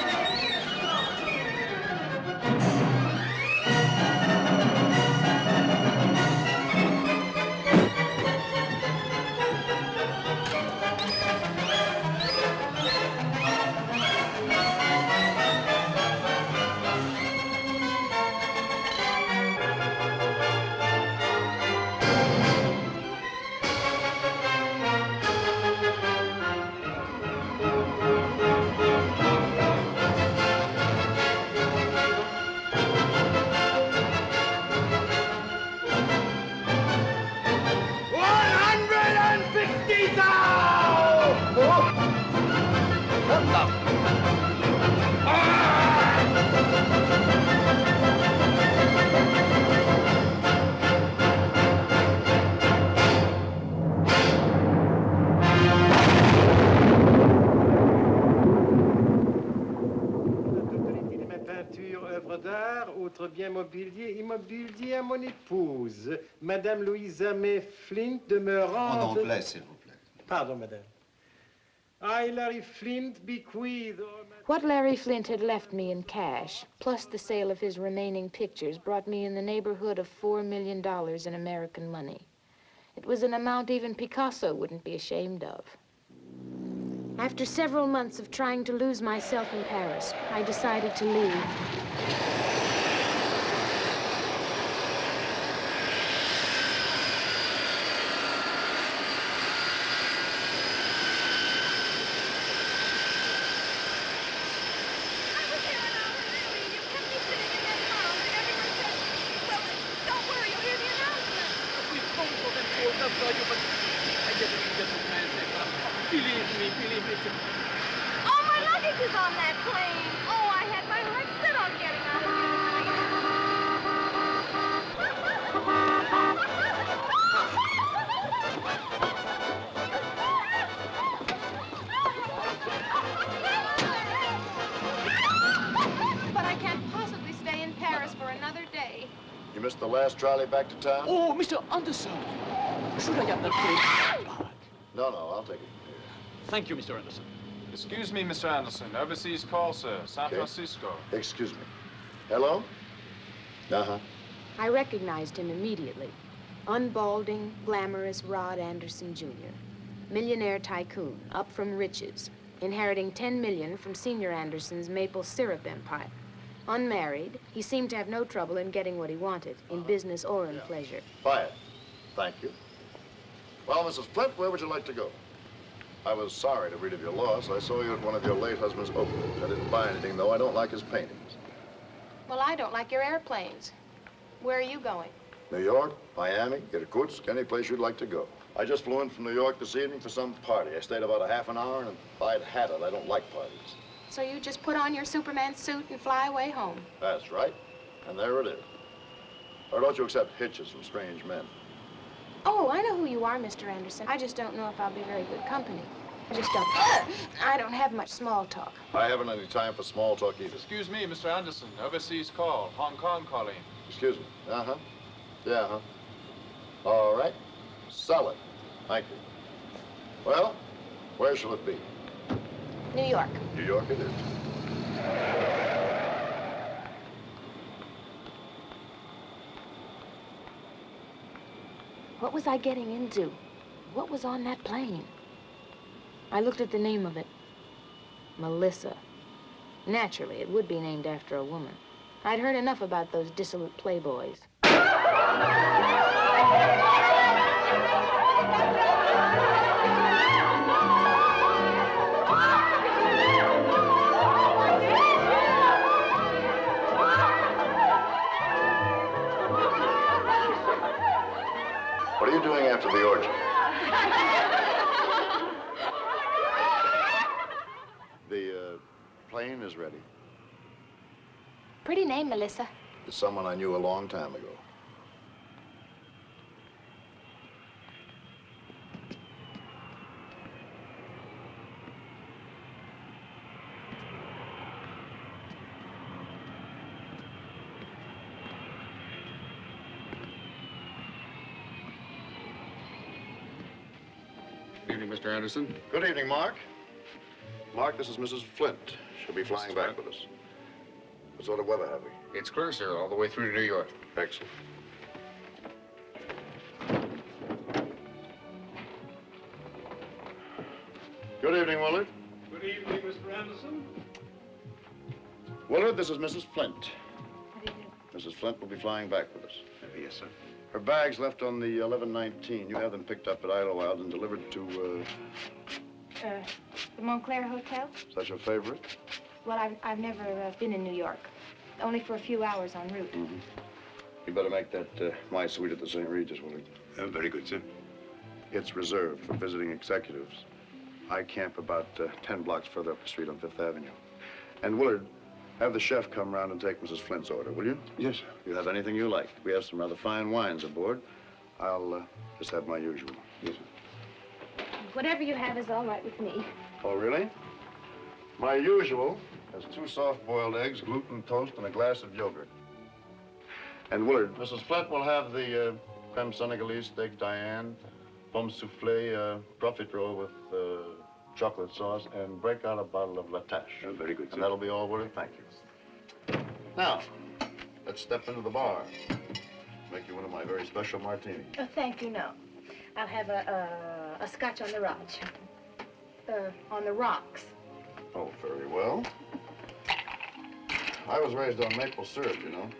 'Œuvre d'art, autres biens mobiliers, immobilier à mon épouse, Madame Louisa May Flint, demeurant... En anglais, s'il vous plaît. Pardon, madame. I, Larry Flint, bequeath... What Larry Flint had left me in cash, plus the sale of his remaining pictures, brought me in the neighborhood of $4 million in American money. It was an amount even Picasso wouldn't be ashamed of. After several months of trying to lose myself in Paris, I decided to leave. Oh, my luggage is on that plane. Oh, I had my heart set on getting out of here. But I can't possibly stay in Paris for another day. You missed the last trolley back to town? Oh, Mr. Anderson. Should I have that plane? No, I'll take it. Thank you, Mr. Anderson. Excuse me, Mr. Anderson. Overseas call, sir. San Francisco. Excuse me. Hello? Uh-huh. I recognized him immediately. Unbalding, glamorous Rod Anderson, Jr. Millionaire tycoon, up from riches, inheriting $10 million from Senior Anderson's maple syrup empire. Unmarried, he seemed to have no trouble in getting what he wanted, in business or in pleasure. Quiet. Thank you. Well, Mrs. Flint, where would you like to go? I was sorry to read of your loss. I saw you at one of your late husband's openings. I didn't buy anything, though. I don't like his paintings. Well, I don't like your airplanes. Where are you going? New York, Miami, Irkutsk, any place you'd like to go. I just flew in from New York this evening for some party. I stayed about a half an hour, and if I'd had it, I don't like parties. So you just put on your Superman suit and fly away home? That's right. And there it is. Or don't you accept hitches from strange men? Oh, I know who you are, Mr. Anderson. I just don't know if I'll be very good company. I don't have much small talk. I haven't any time for small talk either. Excuse me, Mr. Anderson. Overseas call. Hong Kong calling. Excuse me. Uh-huh. Yeah, uh-huh. All right. Sell it. Thank you. Well, where shall it be? New York. New York it is. What was I getting into? What was on that plane? I looked at the name of it. Melissa. Naturally, it would be named after a woman. I'd heard enough about those dissolute playboys. plane is ready. Pretty name, Melissa. It's someone I knew a long time ago. Good evening, Mr. Anderson. Good evening, Mark. Mark, this is Mrs. Flint. She'll be flying back with us. What sort of weather have we? It's clear, sir, all the way through to New York. Excellent. Good evening, Willard. Good evening, Mr. Anderson. Willard, this is Mrs. Flint. Mrs. Flint will be flying back with us. Yes, sir. Her bags left on the 1119. You have them picked up at Idlewild and delivered to, The Montclair Hotel? is that your favorite? Well, I've never been in New York. Only for a few hours en route. Mm-hmm. You better make that my suite at the St. Regis, Willard. Very good, sir. It's reserved for visiting executives. I camp about 10 blocks further up the street on Fifth Avenue. And Willard, have the chef come round and take Mrs. Flint's order, will you? Yes, sir. You have anything you like. We have some rather fine wines aboard. I'll just have my usual. Yes, sir. Whatever you have is all right with me. Oh, really? My usual has 2 soft-boiled eggs, gluten toast, and a glass of yogurt. And Willard, Mrs. Flint will have the creme senegalese steak Diane, pomme soufflé, profiterole with chocolate sauce, and break out a bottle of La Tâche. Very good, sir. And that'll be all, Willard. Thank you. Now, let's step into the bar. Make you one of my very special martinis. Oh, thank you, no. I'll have a scotch on the rocks. On the rocks. Oh, very well. I was raised on maple syrup, you know.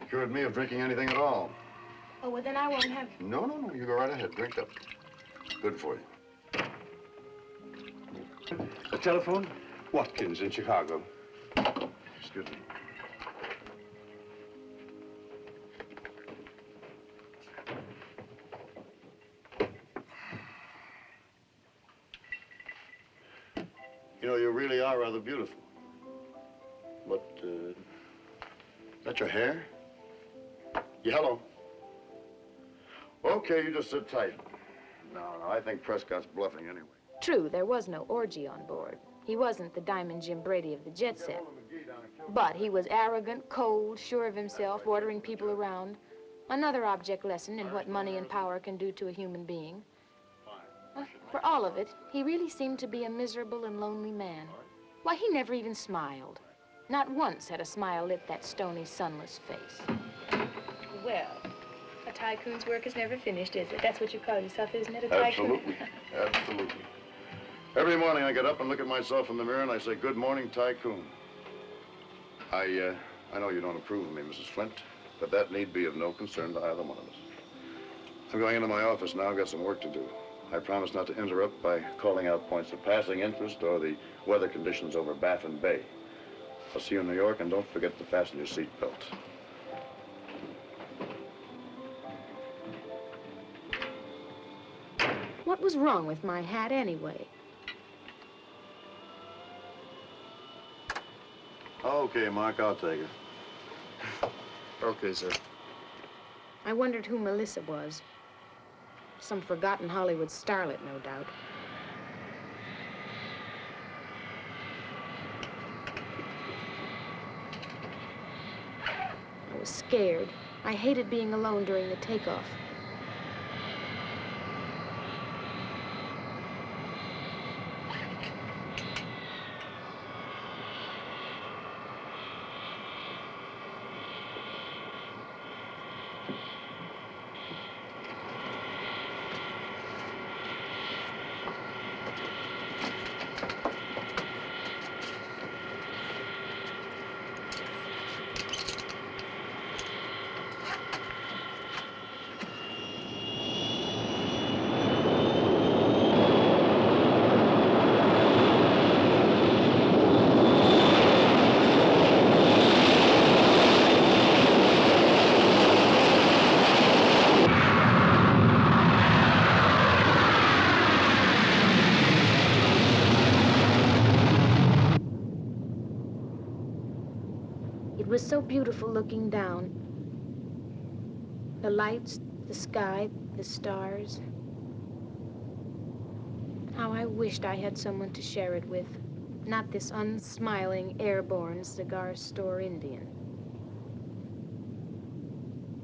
Cured me of drinking anything at all. Oh, well, then I won't have... No. You go right ahead. Drink up. Good for you. A telephone? Watkins in Chicago. Excuse me. You know, you really are rather beautiful. But, is that your hair? Yeah, hello. Okay, you just sit tight. No, I think Prescott's bluffing anyway. True, there was no orgy on board. He wasn't the Diamond Jim Brady of the jet set. But he was arrogant, cold, sure of himself, ordering people around. Another object lesson in what money and power can do to a human being. For all of it, he really seemed to be a miserable and lonely man. Why, he never even smiled. Not once had a smile lit that stony, sunless face. Well, a tycoon's work is never finished, is it? That's what you call yourself, isn't it, a tycoon? Absolutely. Absolutely. Every morning I get up and look at myself in the mirror and I say, "Good morning, tycoon." I know you don't approve of me, Mrs. Flint, but that need be of no concern to either one of us. I'm going into my office now. I've got some work to do. I promise not to interrupt by calling out points of passing interest or the weather conditions over Baffin Bay. I'll see you in New York, and don't forget to fasten your seat belt. What was wrong with my hat anyway? Okay, Mark, I'll take it. Okay, sir. I wondered who Melissa was. Some forgotten Hollywood starlet, no doubt. I was scared. I hated being alone during the takeoff. was so beautiful looking down. The lights, the sky, the stars. How I wished I had someone to share it with. Not this unsmiling, airborne cigar store Indian.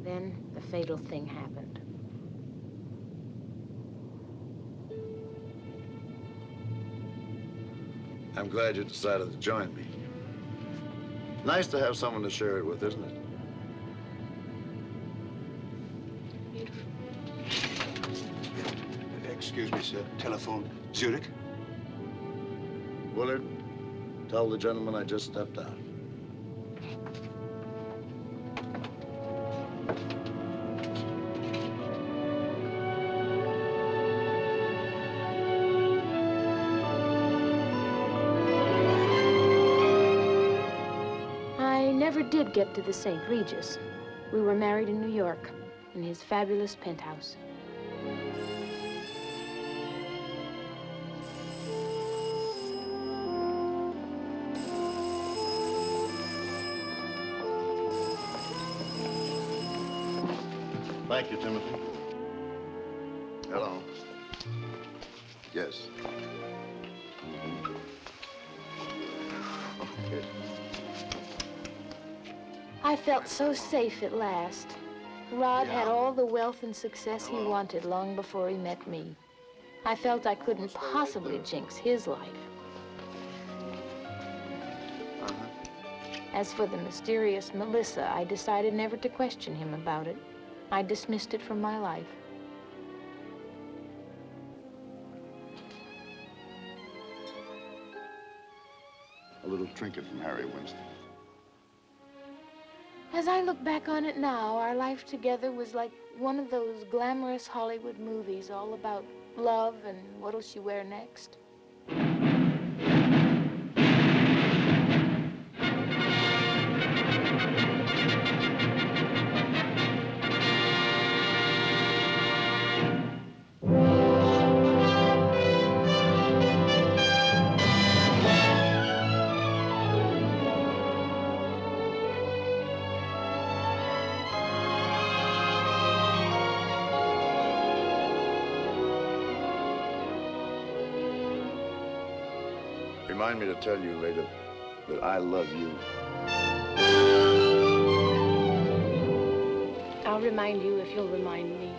Then the fatal thing happened. I'm glad you decided to join me. Nice to have someone to share it with, isn't it? Excuse me, sir. Telephone Zurich? Willard, tell the gentleman I just stepped out. I never did get to the St. Regis. We were married in New York, in his fabulous penthouse. Thank you, Timothy. Hello. Yes. Okay. I felt so safe at last. Rod had all the wealth and success he wanted long before he met me. I felt I couldn't possibly jinx his life. As for the mysterious Melissa, I decided never to question him about it. I dismissed it from my life. A little trinket from Harry Winston. As I look back on it now, our life together was like one of those glamorous Hollywood movies, all about love and what'll she wear next. Remind me to tell you later that I love you. I'll remind you if you'll remind me.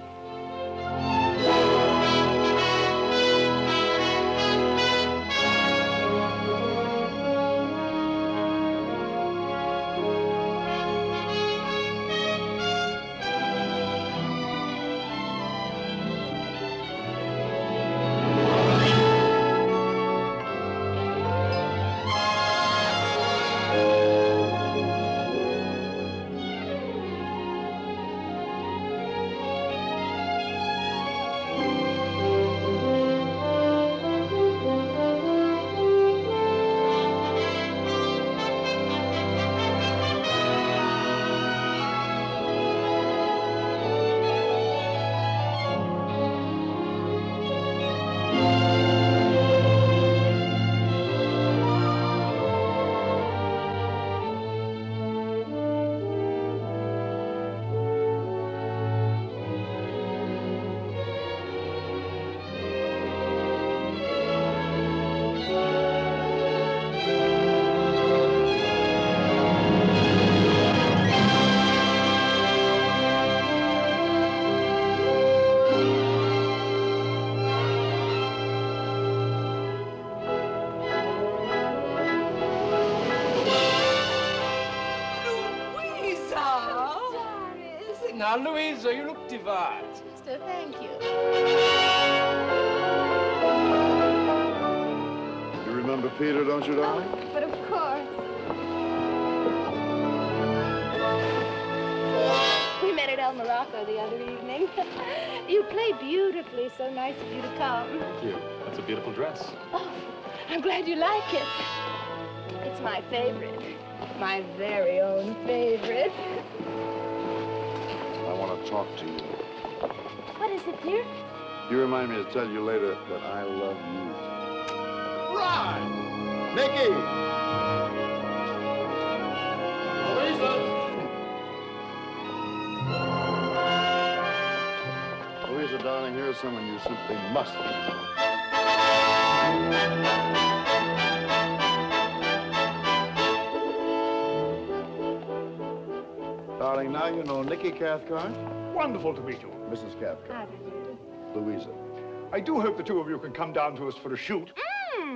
Now, Louisa, you look divine. Sister, thank you. You remember Peter, don't you, darling? But of course. We met at El Morocco the other evening. You play beautifully. So nice of you to come. Thank you. That's a beautiful dress. Oh, I'm glad you like it. It's my favorite. My very own favorite. I want to talk to you. What is it, dear? You remind me to tell you later that I love you. Right! Mickey! Louisa! someone you simply must meet. Darling, now you know Nicky Cathcart. Wonderful to meet you. Mrs. Cathcart. Louisa. I do hope the two of you can come down to us for a shoot.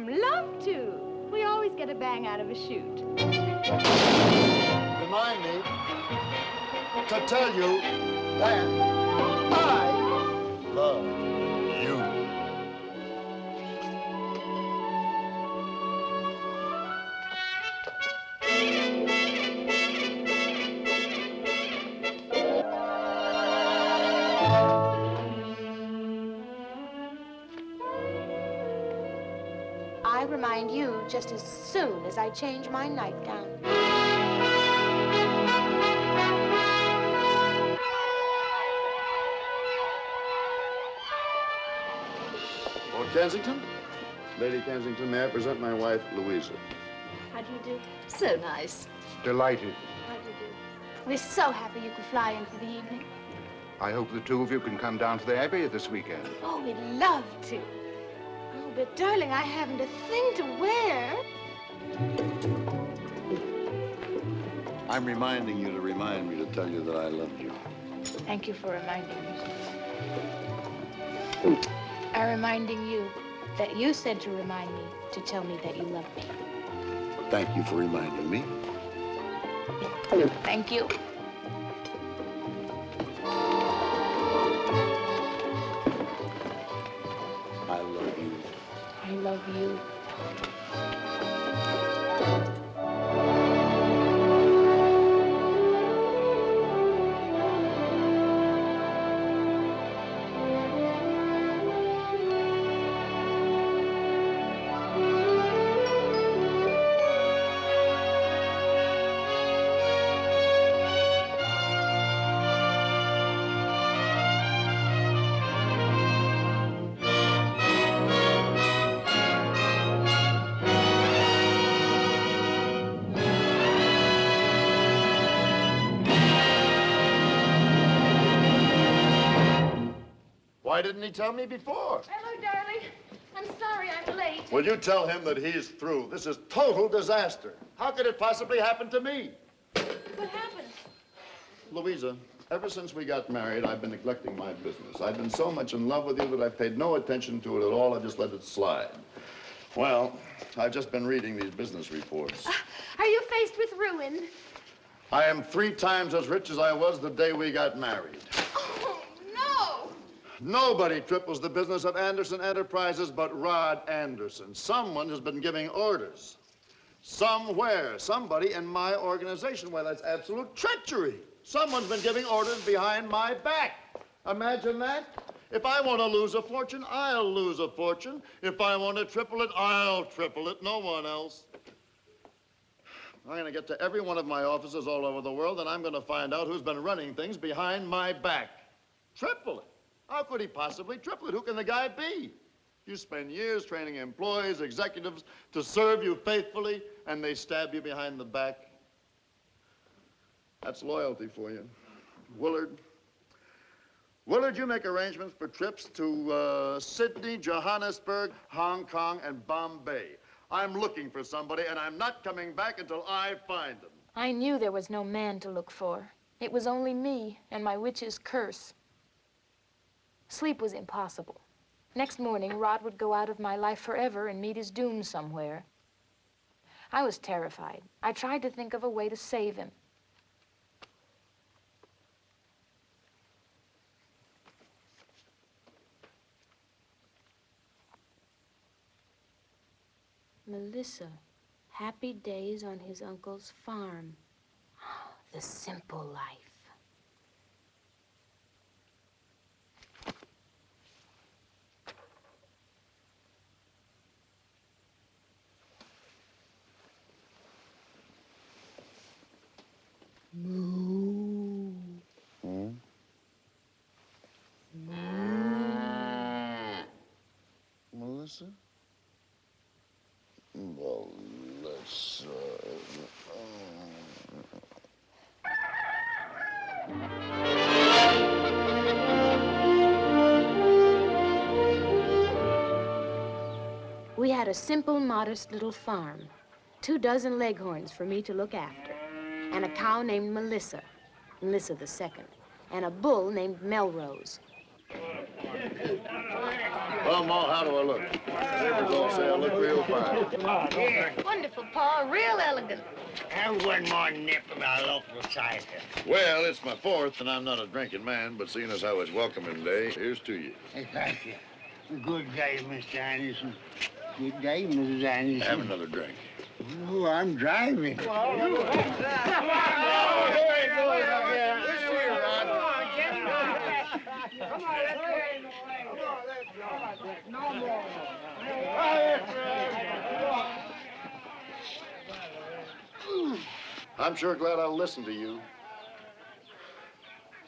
Love to. We always get a bang out of a shoot. Remind me to tell you that I love you. I remind you just as soon as I change my nightgown. Lord Kensington? Lady Kensington, may I present my wife, Louisa? How do you do? So nice. Delighted. How do you do? We're so happy you could fly in for the evening. I hope the two of you can come down to the Abbey this weekend. Oh, we'd love to. Oh, but darling, I haven't a thing to wear. I'm reminding you to remind me to tell you that I love you. Thank you for reminding me. I'm reminding you that you said to remind me to tell me that you love me. Thank you for reminding me. Thank you. I love you. I love you. Why didn't he tell me before? Hello, darling. I'm sorry I'm late. Will you tell him that he's through? This is total disaster. How could it possibly happen to me? What happened? Louisa, ever since we got married, I've been neglecting my business. I've been so much in love with you that I've paid no attention to it at all. I've just let it slide. Well, I've just been reading these business reports. Are you faced with ruin? I am 3 times as rich as I was the day we got married. Oh, no! Nobody triples the business of Anderson Enterprises but Rod Anderson. Someone has been giving orders. Somewhere, somebody in my organization. Why, that's absolute treachery. Someone's been giving orders behind my back. Imagine that. If I want to lose a fortune, I'll lose a fortune. If I want to triple it, I'll triple it. No one else. I'm going to get to every one of my offices all over the world, and I'm going to find out who's been running things behind my back. Triple it. How could he possibly triple it? Who can the guy be? You spend years training employees, executives to serve you faithfully, and they stab you behind the back. That's loyalty for you. Willard, you make arrangements for trips to Sydney, Johannesburg, Hong Kong, and Bombay. I'm looking for somebody, and I'm not coming back until I find them. I knew there was no man to look for. It was only me and my witch's curse. Sleep was impossible. Next morning, Rod would go out of my life forever and meet his doom somewhere. I was terrified. I tried to think of a way to save him. Melissa, happy days on his uncle's farm. The simple life. Moo. Hmm? Melissa? Melissa. We had a simple, modest little farm, 24 leghorns for me to look after, and a cow named Melissa II, and a bull named Melrose. Well, Ma, how do I look? Neighbors all say I look real fine. Wonderful, Pa. Real elegant. And one more nip of our local cider. Well, it's my 4th, and I'm not a drinking man, but seeing as how it's welcoming day, here's to you. Hey, thank you. Good day, Mr. Anderson. Good day, Mrs. Anderson. Have another drink. Oh, I'm driving. I'm sure glad I listened to you.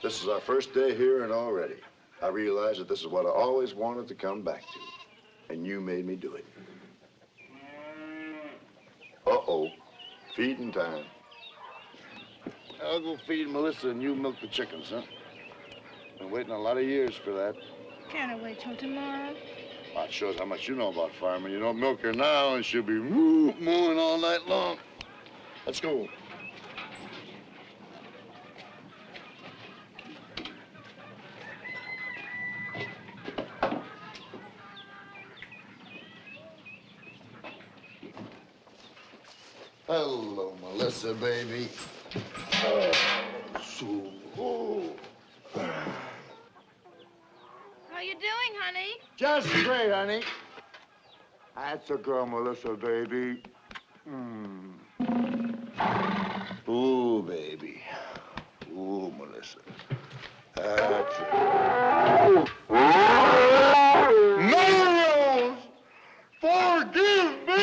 This is our first day here, and already I realize that this is what I always wanted to come back to, and you made me do it. Uh-oh, feeding time. I'll go feed Melissa and you milk the chickens, huh? Been waiting a lot of years for that. Can't I wait till tomorrow? That shows how much you know about farming. You don't milk her now, and she'll be mooing all night long. Let's go. Hello, Melissa, baby. How you doing, honey? Just great, honey. That's a girl, Melissa, baby. Ooh, baby. Ooh, Melissa. That's it. Melrose! Forgive me!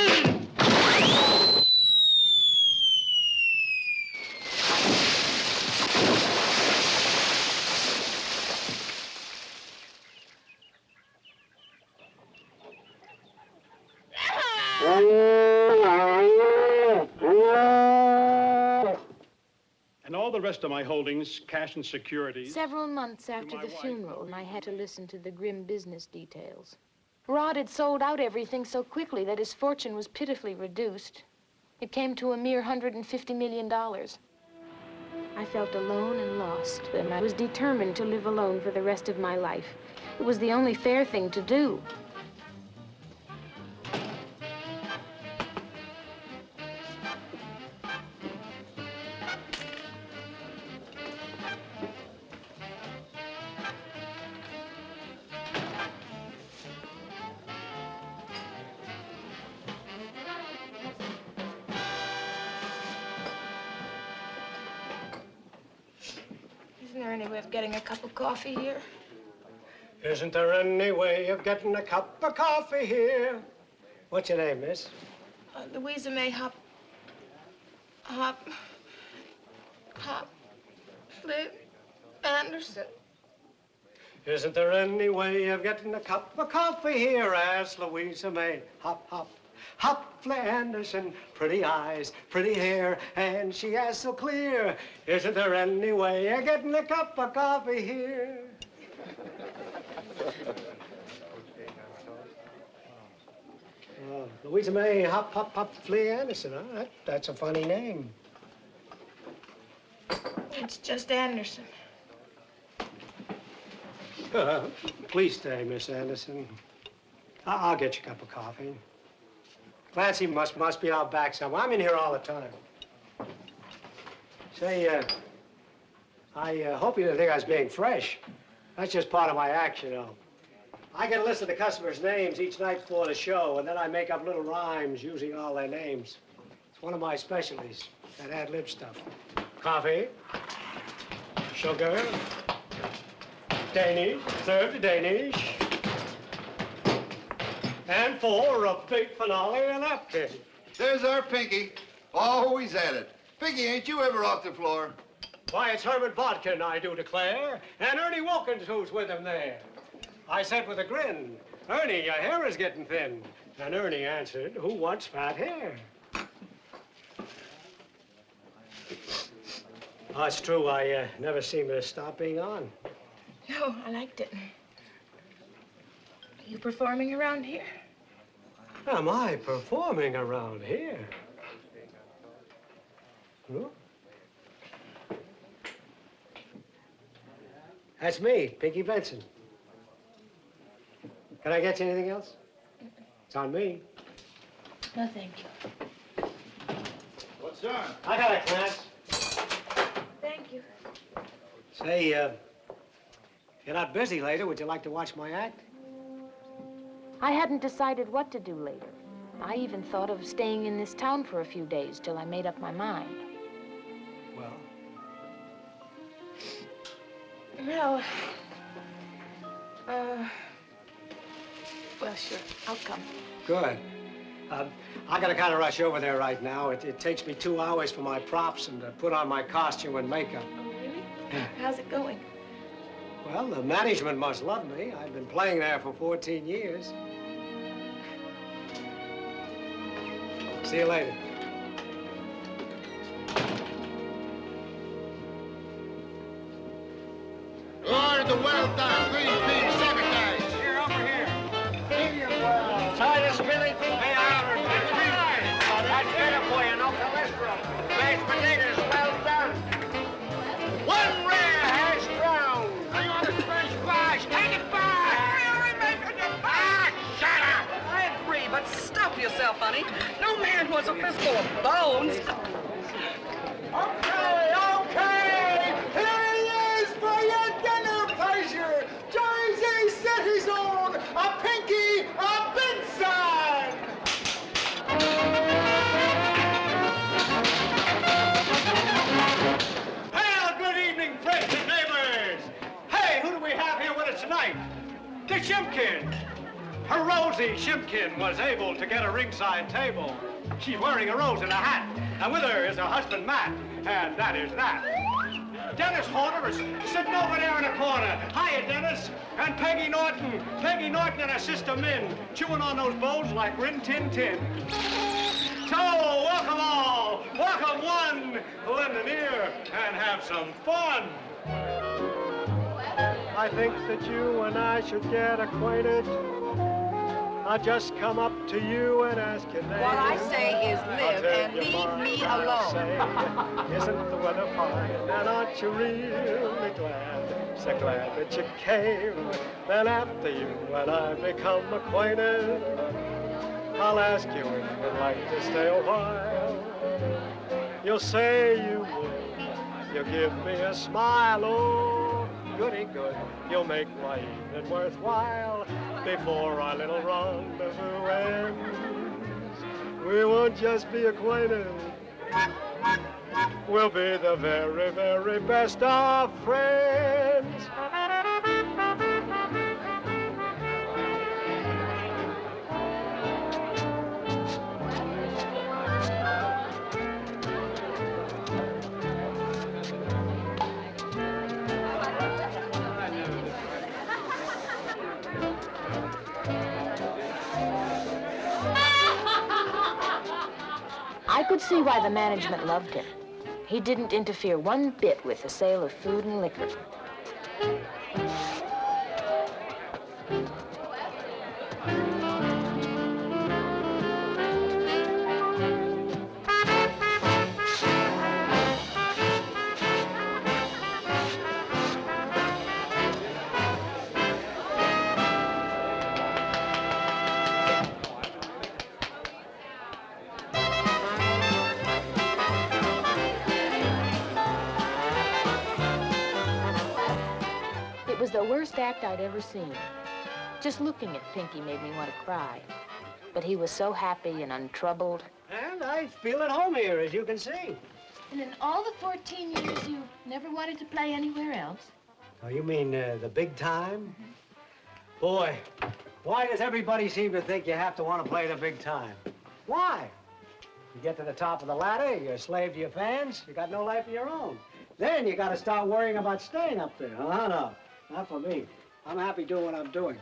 And all the rest of my holdings, cash and securities. Several months after the funeral, I had to listen to the grim business details. Rod had sold out everything so quickly that his fortune was pitifully reduced. It came to a mere $150 million. I felt alone and lost, and I was determined to live alone for the rest of my life. It was the only fair thing to do. Isn't there any way of getting a cup of coffee here? Isn't there any way of getting a cup of coffee here? What's your name, miss? Louisa May Anderson. Isn't there any way of getting a cup of coffee here? Asked Louisa May. Hopfley Anderson, pretty eyes, pretty hair, and she asked so clear. Isn't there any way of getting a cup of coffee here? Louisa May Hopfley Anderson, huh? That's a funny name. It's just Anderson. Please stay, Miss Anderson. I'll get you a cup of coffee. Clancy must be out back somewhere. I'm in here all the time. Say, I hope you didn't think I was being fresh. That's just part of my act, you know. I get a list of the customers' names each night before the show, and then I make up little rhymes using all their names. It's one of my specialties, that ad-lib stuff. Coffee, sugar, Danish, serve the Danish, and for a big finale, a napkin. There's our Pinky, always at it. Pinky, ain't you ever off the floor? Why, it's Herbert Bodkin, I do declare, and Ernie Wilkins who's with him there. I said with a grin, Ernie, your hair is getting thin. And Ernie answered, who wants fat hair? Oh, it's true, I never seem to stop being on. No, I liked it. Are you performing around here? Am I performing around here? Huh? That's me, Pinky Benson. Can I get you anything else? It's on me. No, thank you. What's done? I got it, Clarence. Thank you. Say, if you're not busy later, would you like to watch my act? I hadn't decided what to do later. I even thought of staying in this town for a few days till I made up my mind. Well? Well, well, sure, I'll come. Good. I gotta kind of rush over there right now. It takes me 2 hours for my props and to put on my costume and makeup. Really? How's it going? Well, the management must love me. I've been playing there for 14 years. See you later. Order the well-done green bean secretaries. Here, over here. Titus Billy. Hey, Albert. That's better for you, no cholesterol. Mashed potatoes, well done. One rare hash brown. I want a French fries. Take it back. Ah, shut up! I agree, but stop yourself, honey. No man wants a fistful of bones. Okay, here he is for your dinner pleasure. Jersey City's own, a Pinky, a Benson. Well, good evening, friends and neighbors. Hey, who do we have here with us tonight? The Shimkin. Her Rosie Shimkin was able to get a ringside table. She's wearing a rose in a hat, and with her is her husband, Matt, and that is that. Dennis Horner is sitting over there in the corner. Hiya, Dennis. And Peggy Norton. Peggy Norton and her sister, Min, chewing on those bowls like Rin Tin Tin. So, welcome all. Welcome one. Lend an ear and have some fun. I think that you and I should get acquainted. I'll just come up to you and ask your name. What I say is live and leave me alone. Say, isn't the weather fine? And aren't you really glad? So glad that you came. Then after you and I become acquainted, I'll ask you if you'd like to stay a while. You'll say you would. You'll give me a smile. Oh, goody good. You'll make my evening worthwhile. Before our little rendezvous ends, we won't just be acquainted. We'll be the very, very best of friends. I could see why the management loved him. He didn't interfere one bit with the sale of food and liquor. It was the worst act I'd ever seen. Just looking at Pinky made me want to cry. But he was so happy and untroubled. And I feel at home here, as you can see. And in all the 14 years, you never wanted to play anywhere else? Oh, you mean the big time? Boy, why does everybody seem to think you have to want to play the big time? Why? You get to the top of the ladder, you're a slave to your fans, you got no life of your own. Then you got to start worrying about staying up there. No, not for me. I'm happy doing what I'm doing.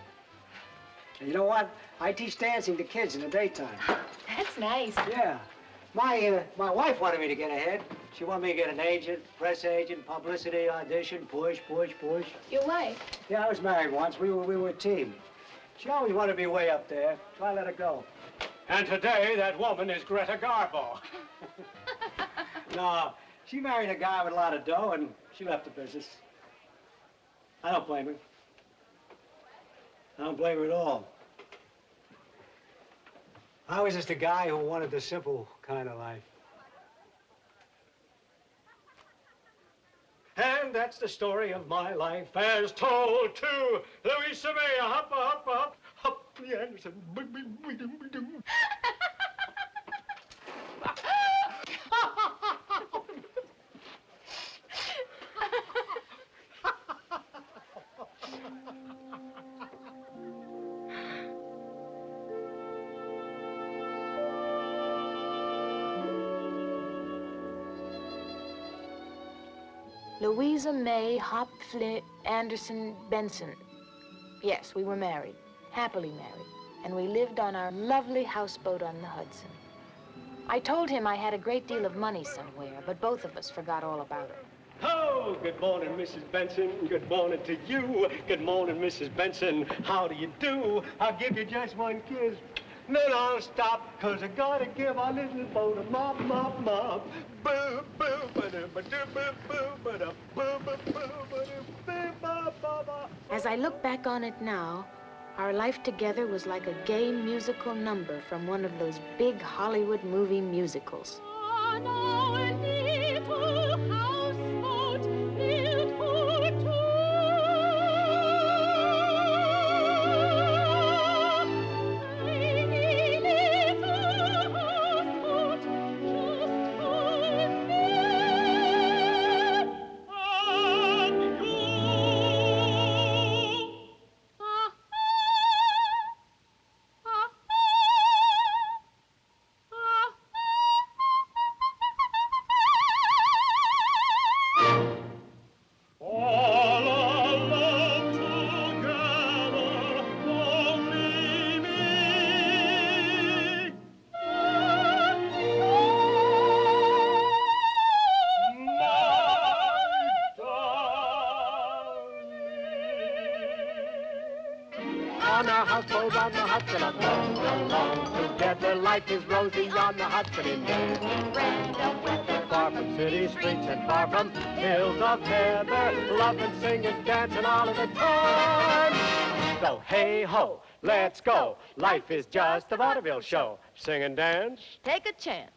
And you know what? I teach dancing to kids in the daytime. That's nice. Yeah. My wife wanted me to get ahead. She wanted me to get an agent, press agent, publicity audition, push. Your wife? Yeah, I was married once. We were a team. She always wanted me way up there, so I let her go. And today, that woman is Greta Garbo. No, she married a guy with a lot of dough, and she left the business. I don't blame her. I don't blame her at all. I was just a guy who wanted the simple kind of life. And that's the story of my life as told to Louisa May, hop, the Anderson. Louisa May Anderson Benson. Yes, we were married, happily married, and we lived on our lovely houseboat on the Hudson. I told him I had a great deal of money somewhere, but both of us forgot all about it. Oh, good morning, Mrs. Benson. Good morning to you. Good morning, Mrs. Benson. How do you do? I'll give you just one kiss. No, no, stop, 'cause I gotta give our little boat a mop, mop, mop. Boo, boo, ba-da, ba-da, boo, boo, ba-da, boo, boo, boo, ba-da, boo, ba, ba, ba. As I look back on it now, our life together was like a gay musical number from one of those big Hollywood movie musicals. On a houseboat on the Hudson, along, along. Together life is rosy on the Hudson in the far from city streets and far from hills of heather. Loving, singing, dancing all of the time. So hey ho, let's go. Life is just a vaudeville show. Sing and dance. Take a chance.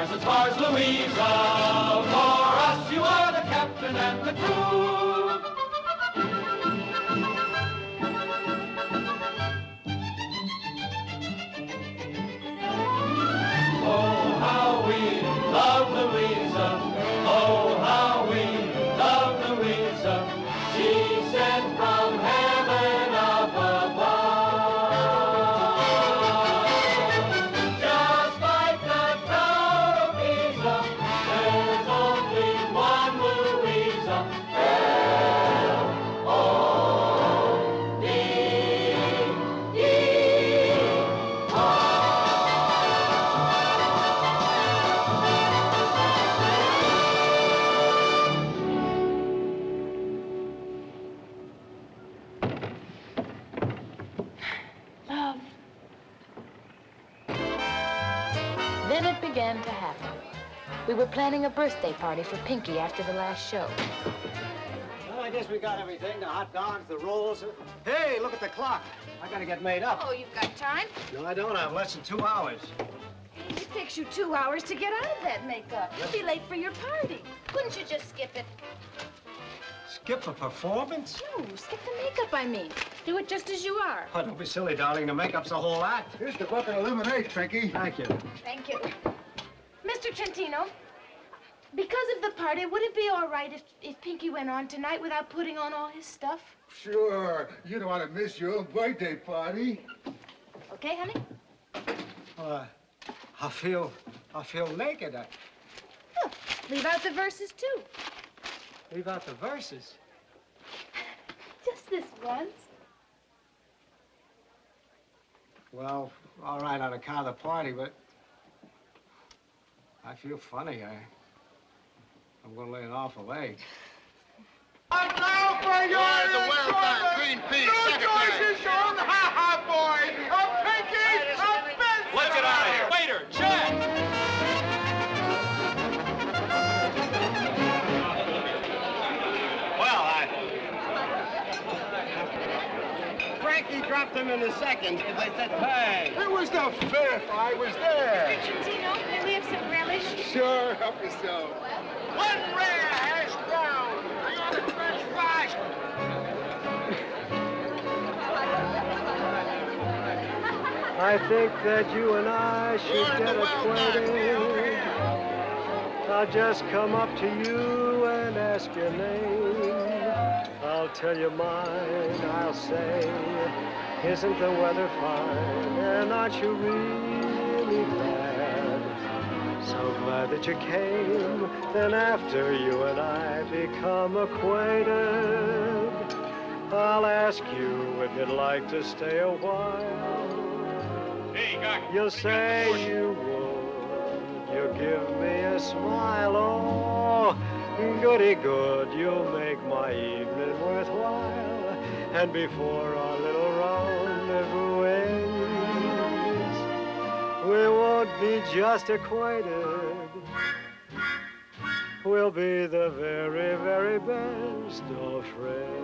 Stars and spars, Louisa, for us you are the captain and the crew. Oh, how we love Louisa, oh, how we love Louisa. She sent from heaven up above. Just like the town of Pisa, there's only one Louisa. Love. Then it began to happen. We were planning a birthday party for Pinky after the last show. Well, I guess we got everything. The hot dogs, the rolls. Hey, look at the clock. I gotta get made up. Oh, you've got time? No, I don't. I have less than 2 hours. It takes you 2 hours to get out of that makeup. You'll be late for your party. Couldn't you just skip it? Skip a performance? No, skip the makeup, I mean. Do it just as you are. Oh, don't be silly, darling. The makeup's the whole act. Here's the bucket of lemonade, Pinky. Thank you. Thank you. Mr. Trentino, because of the party, would it be all right if Pinky went on tonight without putting on all his stuff? Sure. You don't want to miss your own birthday party. Okay, honey? I feel naked. Oh, leave out the verses, too. Leave out the verses. Just this once. Well, all right on account of the party, but I feel funny. I'm gonna lay an awful egg. And now for your the well-done green pea secretary. shown, ha-ha, boy! A Pinky, a Benson! Let's get out of here. Waiter, check! Frankie dropped him in the second. I said, hey. It was the fifth. I was there. Mr. Trentino, may we have some relish? Sure, help yourself. One rare hash brown. I got a fresh fries. I think that you and I should get acquainted. I'll just come up to you and ask your name. I'll tell you mine, I'll say, isn't the weather fine? And aren't you really glad? So glad that you came. Then after you and I become acquainted, I'll ask you if you'd like to stay a while. Hey, Gacha. You'll say you would. You'll give me a smile. Oh, goody good. You'll make my evening worthwhile. And before our little rendezvous ends, we won't be just acquainted. We'll be the very, very best of friends.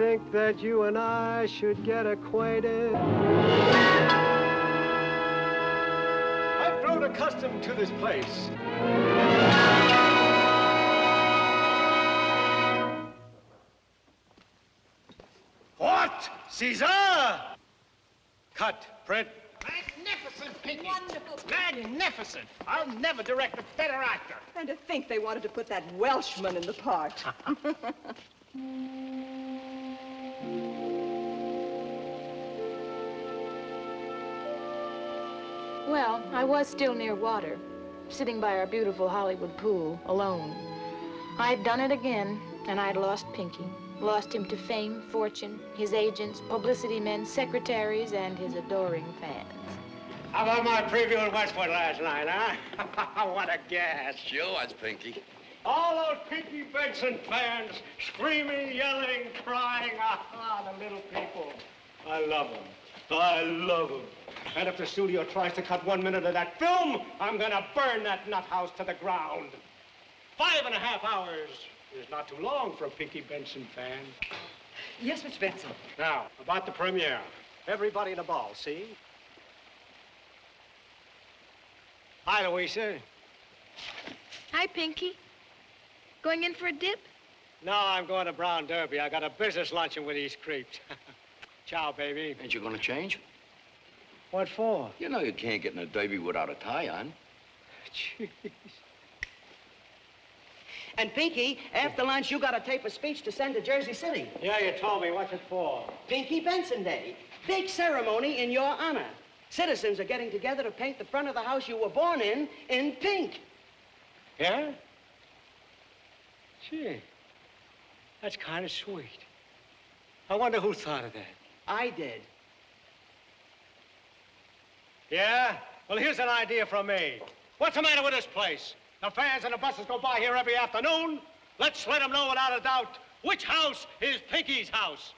think that you and I should get acquainted. I've grown accustomed to this place. What? Caesar! Cut. Print. Magnificent, Pinky. Wonderful. Magnificent. I'll never direct a better actor. And to think they wanted to put that Welshman in the part. Well, I was still near water, sitting by our beautiful Hollywood pool, alone. I'd done it again, and I'd lost Pinky. Lost him to fame, fortune, his agents, publicity men, secretaries, and his adoring fans. How about my preview in Westwood last night, huh? What a gas. Sure was, Pinky. All those Pinky Benson fans screaming, yelling, crying. Ah, the little people. I love them. I love them. And if the studio tries to cut 1 minute of that film, I'm gonna burn that nut house to the ground. 5.5 hours is not too long for a Pinky Benson fan. Yes, Miss Benson. Now, about the premiere. Everybody in the ball, see? Hi, Louisa. Hi, Pinky. Going in for a dip? No, I'm going to Brown Derby. I got a business luncheon with these creeps. Ciao, baby. Ain't you gonna change? What for? You know you can't get in a derby without a tie on. Jeez. And Pinky, after lunch, you got to tape a speech to send to Jersey City. Yeah, you told me. What's it for? Pinky Benson Day. Big ceremony in your honor. Citizens are getting together to paint the front of the house you were born in pink. Yeah? Gee, that's kind of sweet. I wonder who thought of that. I did. Yeah? Well, here's an idea from me. What's the matter with this place? The fans and the buses go by here every afternoon. Let's let them know without a doubt which house is Pinky's house.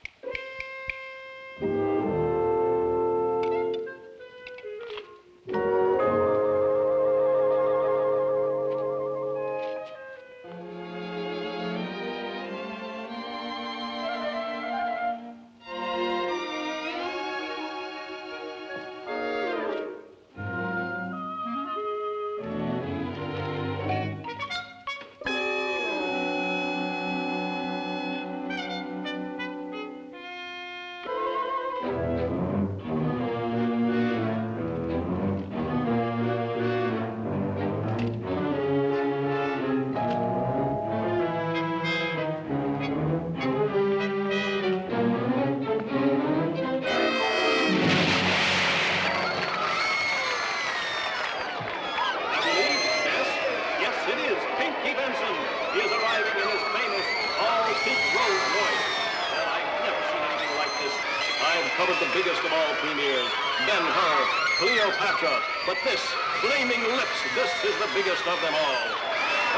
Covered the biggest of all premieres, Ben-Hur, Cleopatra, but this, Flaming Lips, this is the biggest of them all.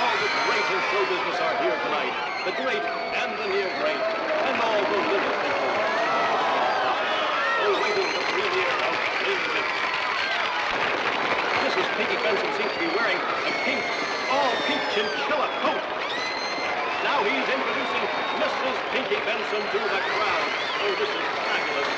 All the great in show business are here tonight, the great and the near great, and all the little people. Awaiting the premiere of Flaming Lips. Mrs. Pinky Benson seems to be wearing a pink, all-pink chinchilla coat. Now he's introducing Mrs. Pinky Benson to the crowd. Oh, this is fabulous.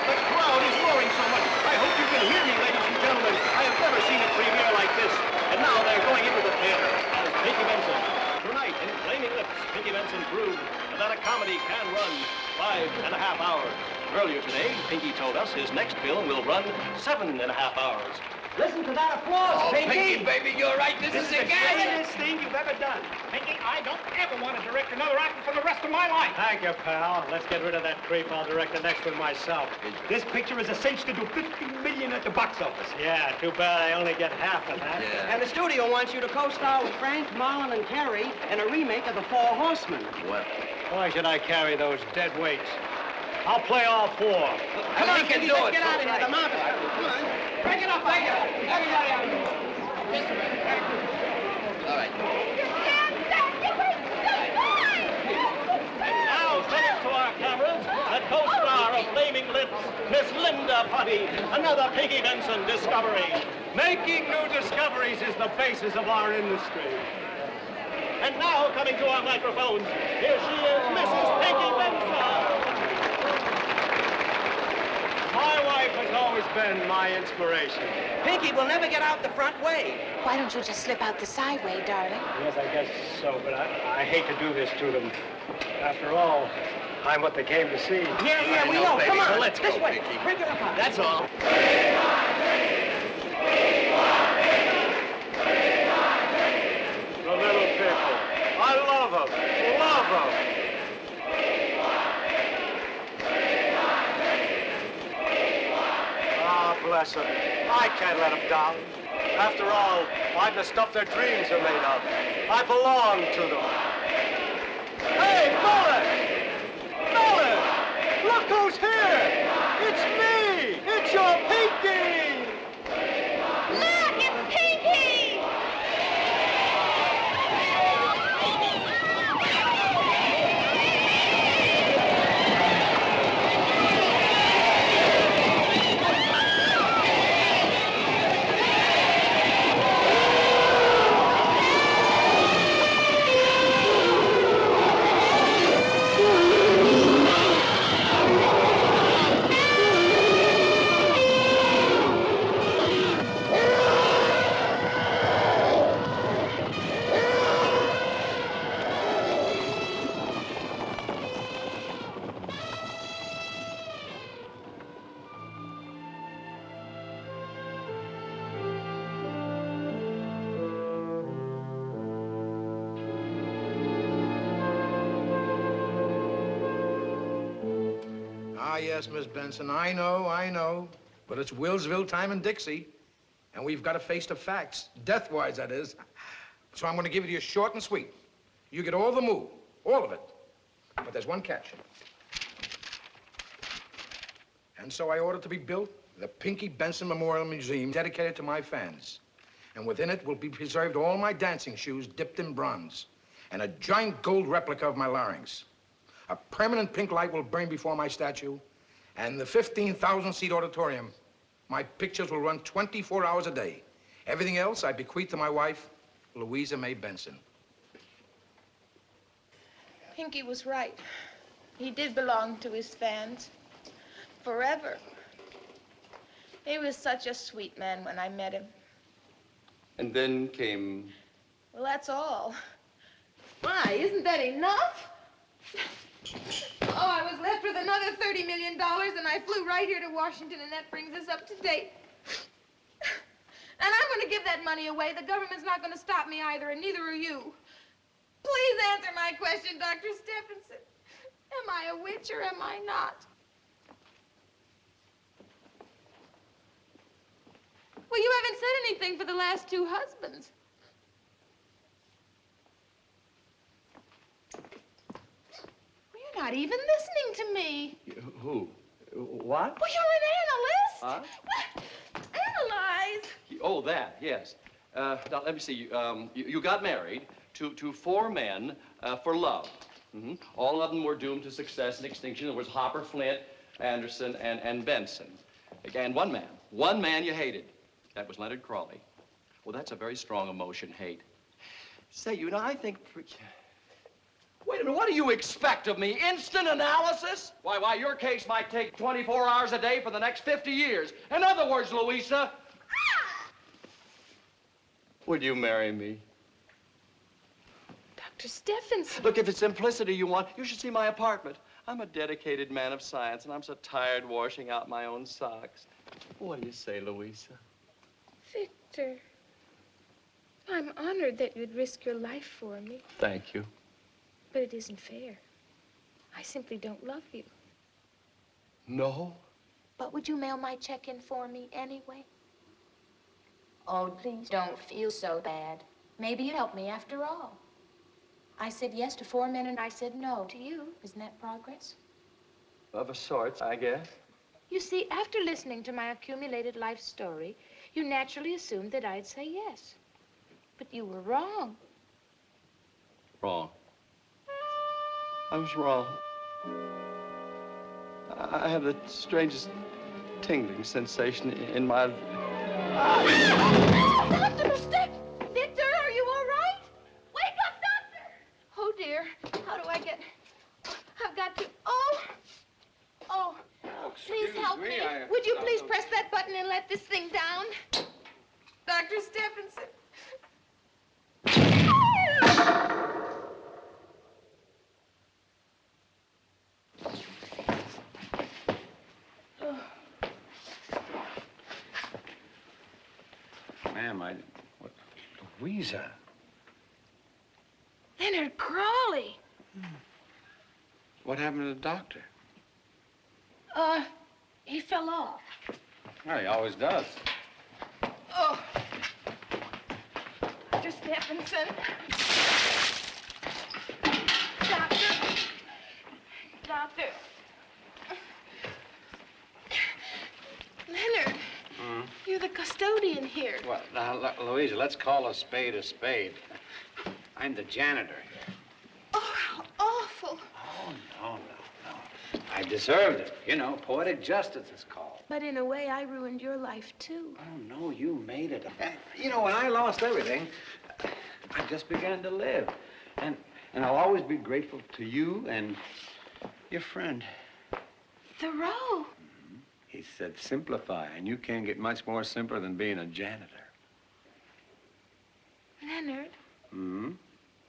The crowd is roaring so much. I hope you can hear me, ladies and gentlemen. I have never seen a premiere like this. And now they're going into the theater as Pinky Benson. Tonight, in Flaming Lips, Pinky Benson proved that a comedy can run 5.5 hours. Earlier today, Pinky told us his next film will run 7.5 hours. Listen to that applause, Oh, Pinky. Pinky, baby, you're right. This is the greatest thing you've ever done. Pinky, I don't ever want to direct another actor for the rest of my life. Thank you, pal. Let's get rid of that creep. I'll direct the next one myself. This picture is a cinch to do 50 million at the box office. Yeah, too bad I only get half of that. And the studio wants you to co-star with Frank, Marlon, and Carrie in a remake of The Four Horsemen. Well, why should I carry those dead weights? I'll play all four. Come on, Pinky, let's get out of here. The mob is coming. Come on. Break it up, break it up. Everybody out. Just a minute. all right. And now, send it to our cameras, the co-star of Flaming Lips, Miss Linda Putty, another Pinky Benson discovery. Making new discoveries is the basis of our industry. And now, coming to our microphones, here she is, Mrs. Pinky Benson. My wife has always been my inspiration. Pinky will never get out the front way. Why don't you just slip out the side way, darling? Yes, I guess so, but I hate to do this to them. After all, I'm what they came to see. Yeah, we know. Baby. Come on, Well, let's this go, way. Pinky. Bring it up high. That's all. The little people. I love them. Love them. Ah, bless them. I can't let them down. After all, I'm the stuff their dreams are made of. I belong to them. Hey, Mullet! Mullet! Look who's here! It's me! It's your Pinky! Look, it's Pinky! Ah, yes, Miss Benson, I know. But it's Willsville time in Dixie. And we've got to face the facts. Death-wise, that is. So I'm going to give it to you short and sweet. You get all the moo, all of it. But there's one catch. And so I ordered to be built the Pinky Benson Memorial Museum dedicated to my fans. And within it will be preserved all my dancing shoes dipped in bronze and a giant gold replica of my larynx. A permanent pink light will burn before my statue, and the 15,000-seat auditorium, my pictures will run 24 hours a day. Everything else I bequeath to my wife, Louisa May Benson. Pinky was right. He did belong to his fans. Forever. He was such a sweet man when I met him. And then came... Well, that's all. My, isn't that enough? Oh, I was left with another $30 million, and I flew right here to Washington, and that brings us up to date. And I'm going to give that money away. The government's not going to stop me either, and neither are you. Please answer my question, Dr. Stephenson. Am I a witch or am I not? Well, you haven't said anything for the last 2 husbands. You're not even listening to me. Who? What? Well, you're an analyst. Huh? What? Analyze. Oh, that, yes. Now, let me see. You got married to 4 men for love. Mm-hmm. All of them were doomed to success and extinction. There was Hopper, Flint, Anderson, and Benson. And one man you hated. That was Leonard Crawley. Well, that's a very strong emotion, hate. Say, you know, I think... Wait a minute, what do you expect of me? Instant analysis? Why, your case might take 24 hours a day for the next 50 years. In other words, Louisa... Would you marry me? Dr. Stephenson. Look, if it's simplicity you want, you should see my apartment. I'm a dedicated man of science, and I'm so tired washing out my own socks. What do you say, Louisa? Victor, I'm honored that you'd risk your life for me. Thank you. But it isn't fair. I simply don't love you. No? But would you mail my check in for me anyway? Oh, please don't feel so bad. Maybe you'd help me after all. I said yes to 4 men and I said no to you. Isn't that progress? Of a sort, I guess. You see, after listening to my accumulated life story, you naturally assumed that I'd say yes. But you were wrong. Wrong. I was wrong. I have the strangest tingling sensation in my Doctor, step! Victor, are you all right? Wake up, Doctor! Oh, dear. How do I get... I've got to... Oh, please help me. Would you please press that button and let this thing down? Dr. Stephenson. Ma'am, Louisa. Leonard Crawley. What happened to the doctor? He fell off. Well, he always does. Oh. Dr. Stephenson. Doctor. Leonard, you're the custodian here. Well, now, Louisa, let's call a spade a spade. I'm the janitor here. Oh, how awful. Oh, no. I deserved it. You know, poetic justice is called. But in a way, I ruined your life, too. Oh, no, you made it. You know, when I lost everything, I just began to live. And I'll always be grateful to you and your friend. Thoreau. He said simplify, and you can't get much more simpler than being a janitor. Leonard, Hmm?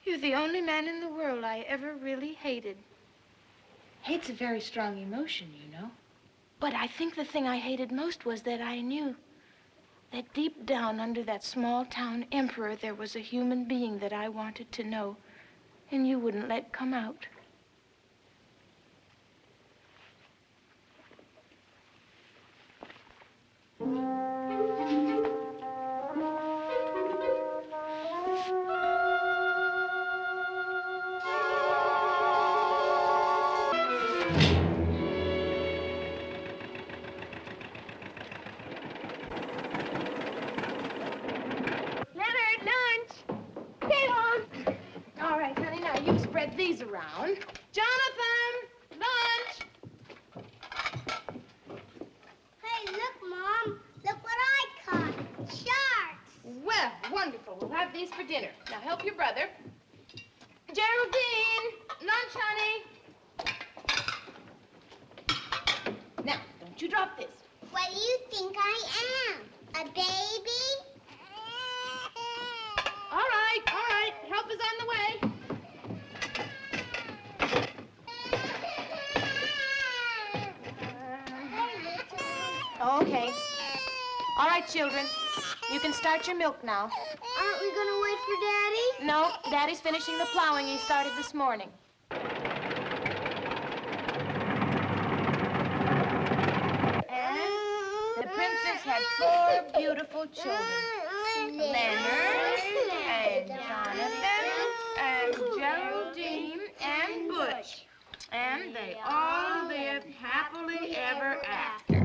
you're the only man in the world I ever really hated. Hate's a very strong emotion, you know. But I think the thing I hated most was that I knew that deep down under that small-town emperor there was a human being that I wanted to know, and you wouldn't let come out. These around. Jonathan, lunch. Hey, look, Mom. Look what I caught. Sharks. Well, wonderful. We'll have these for dinner. Now, help your brother. Geraldine, lunch, honey. Now, don't you drop this. What do you think I am? A baby? All right. Help is on the way. Okay. All right, children. You can start your milk now. Aren't we gonna wait for Daddy? No, Daddy's finishing the plowing he started this morning. And the princess had 4 beautiful children. Leonard, and Jonathan, and Geraldine, and Butch. And they all lived happily ever after.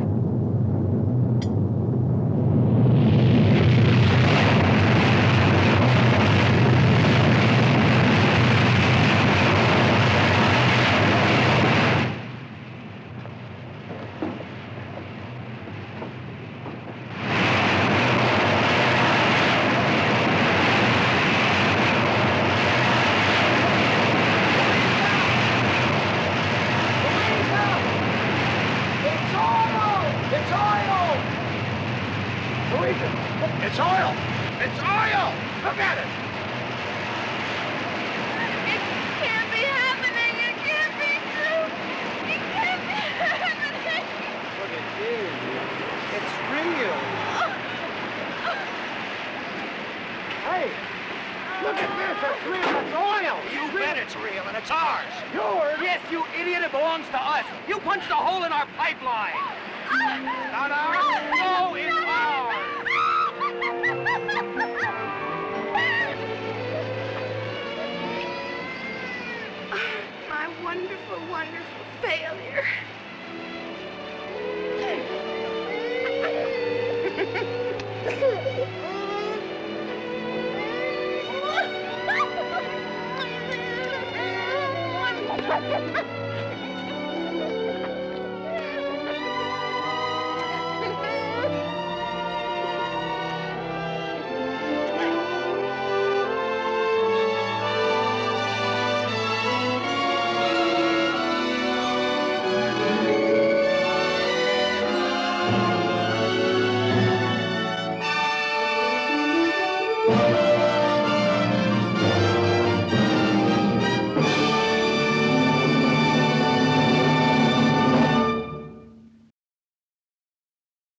It's oil! It's oil! Look at it! It can't be happening. It can't be true. It can't be happening. But it is. It's real. Hey, look at this. It's real. It's oil. You bet it's real, and it's ours. Yours? Yes, you idiot. It belongs to us. You punched a hole in our pipeline. Not ours. No, it's ours. My wonderful, wonderful failure.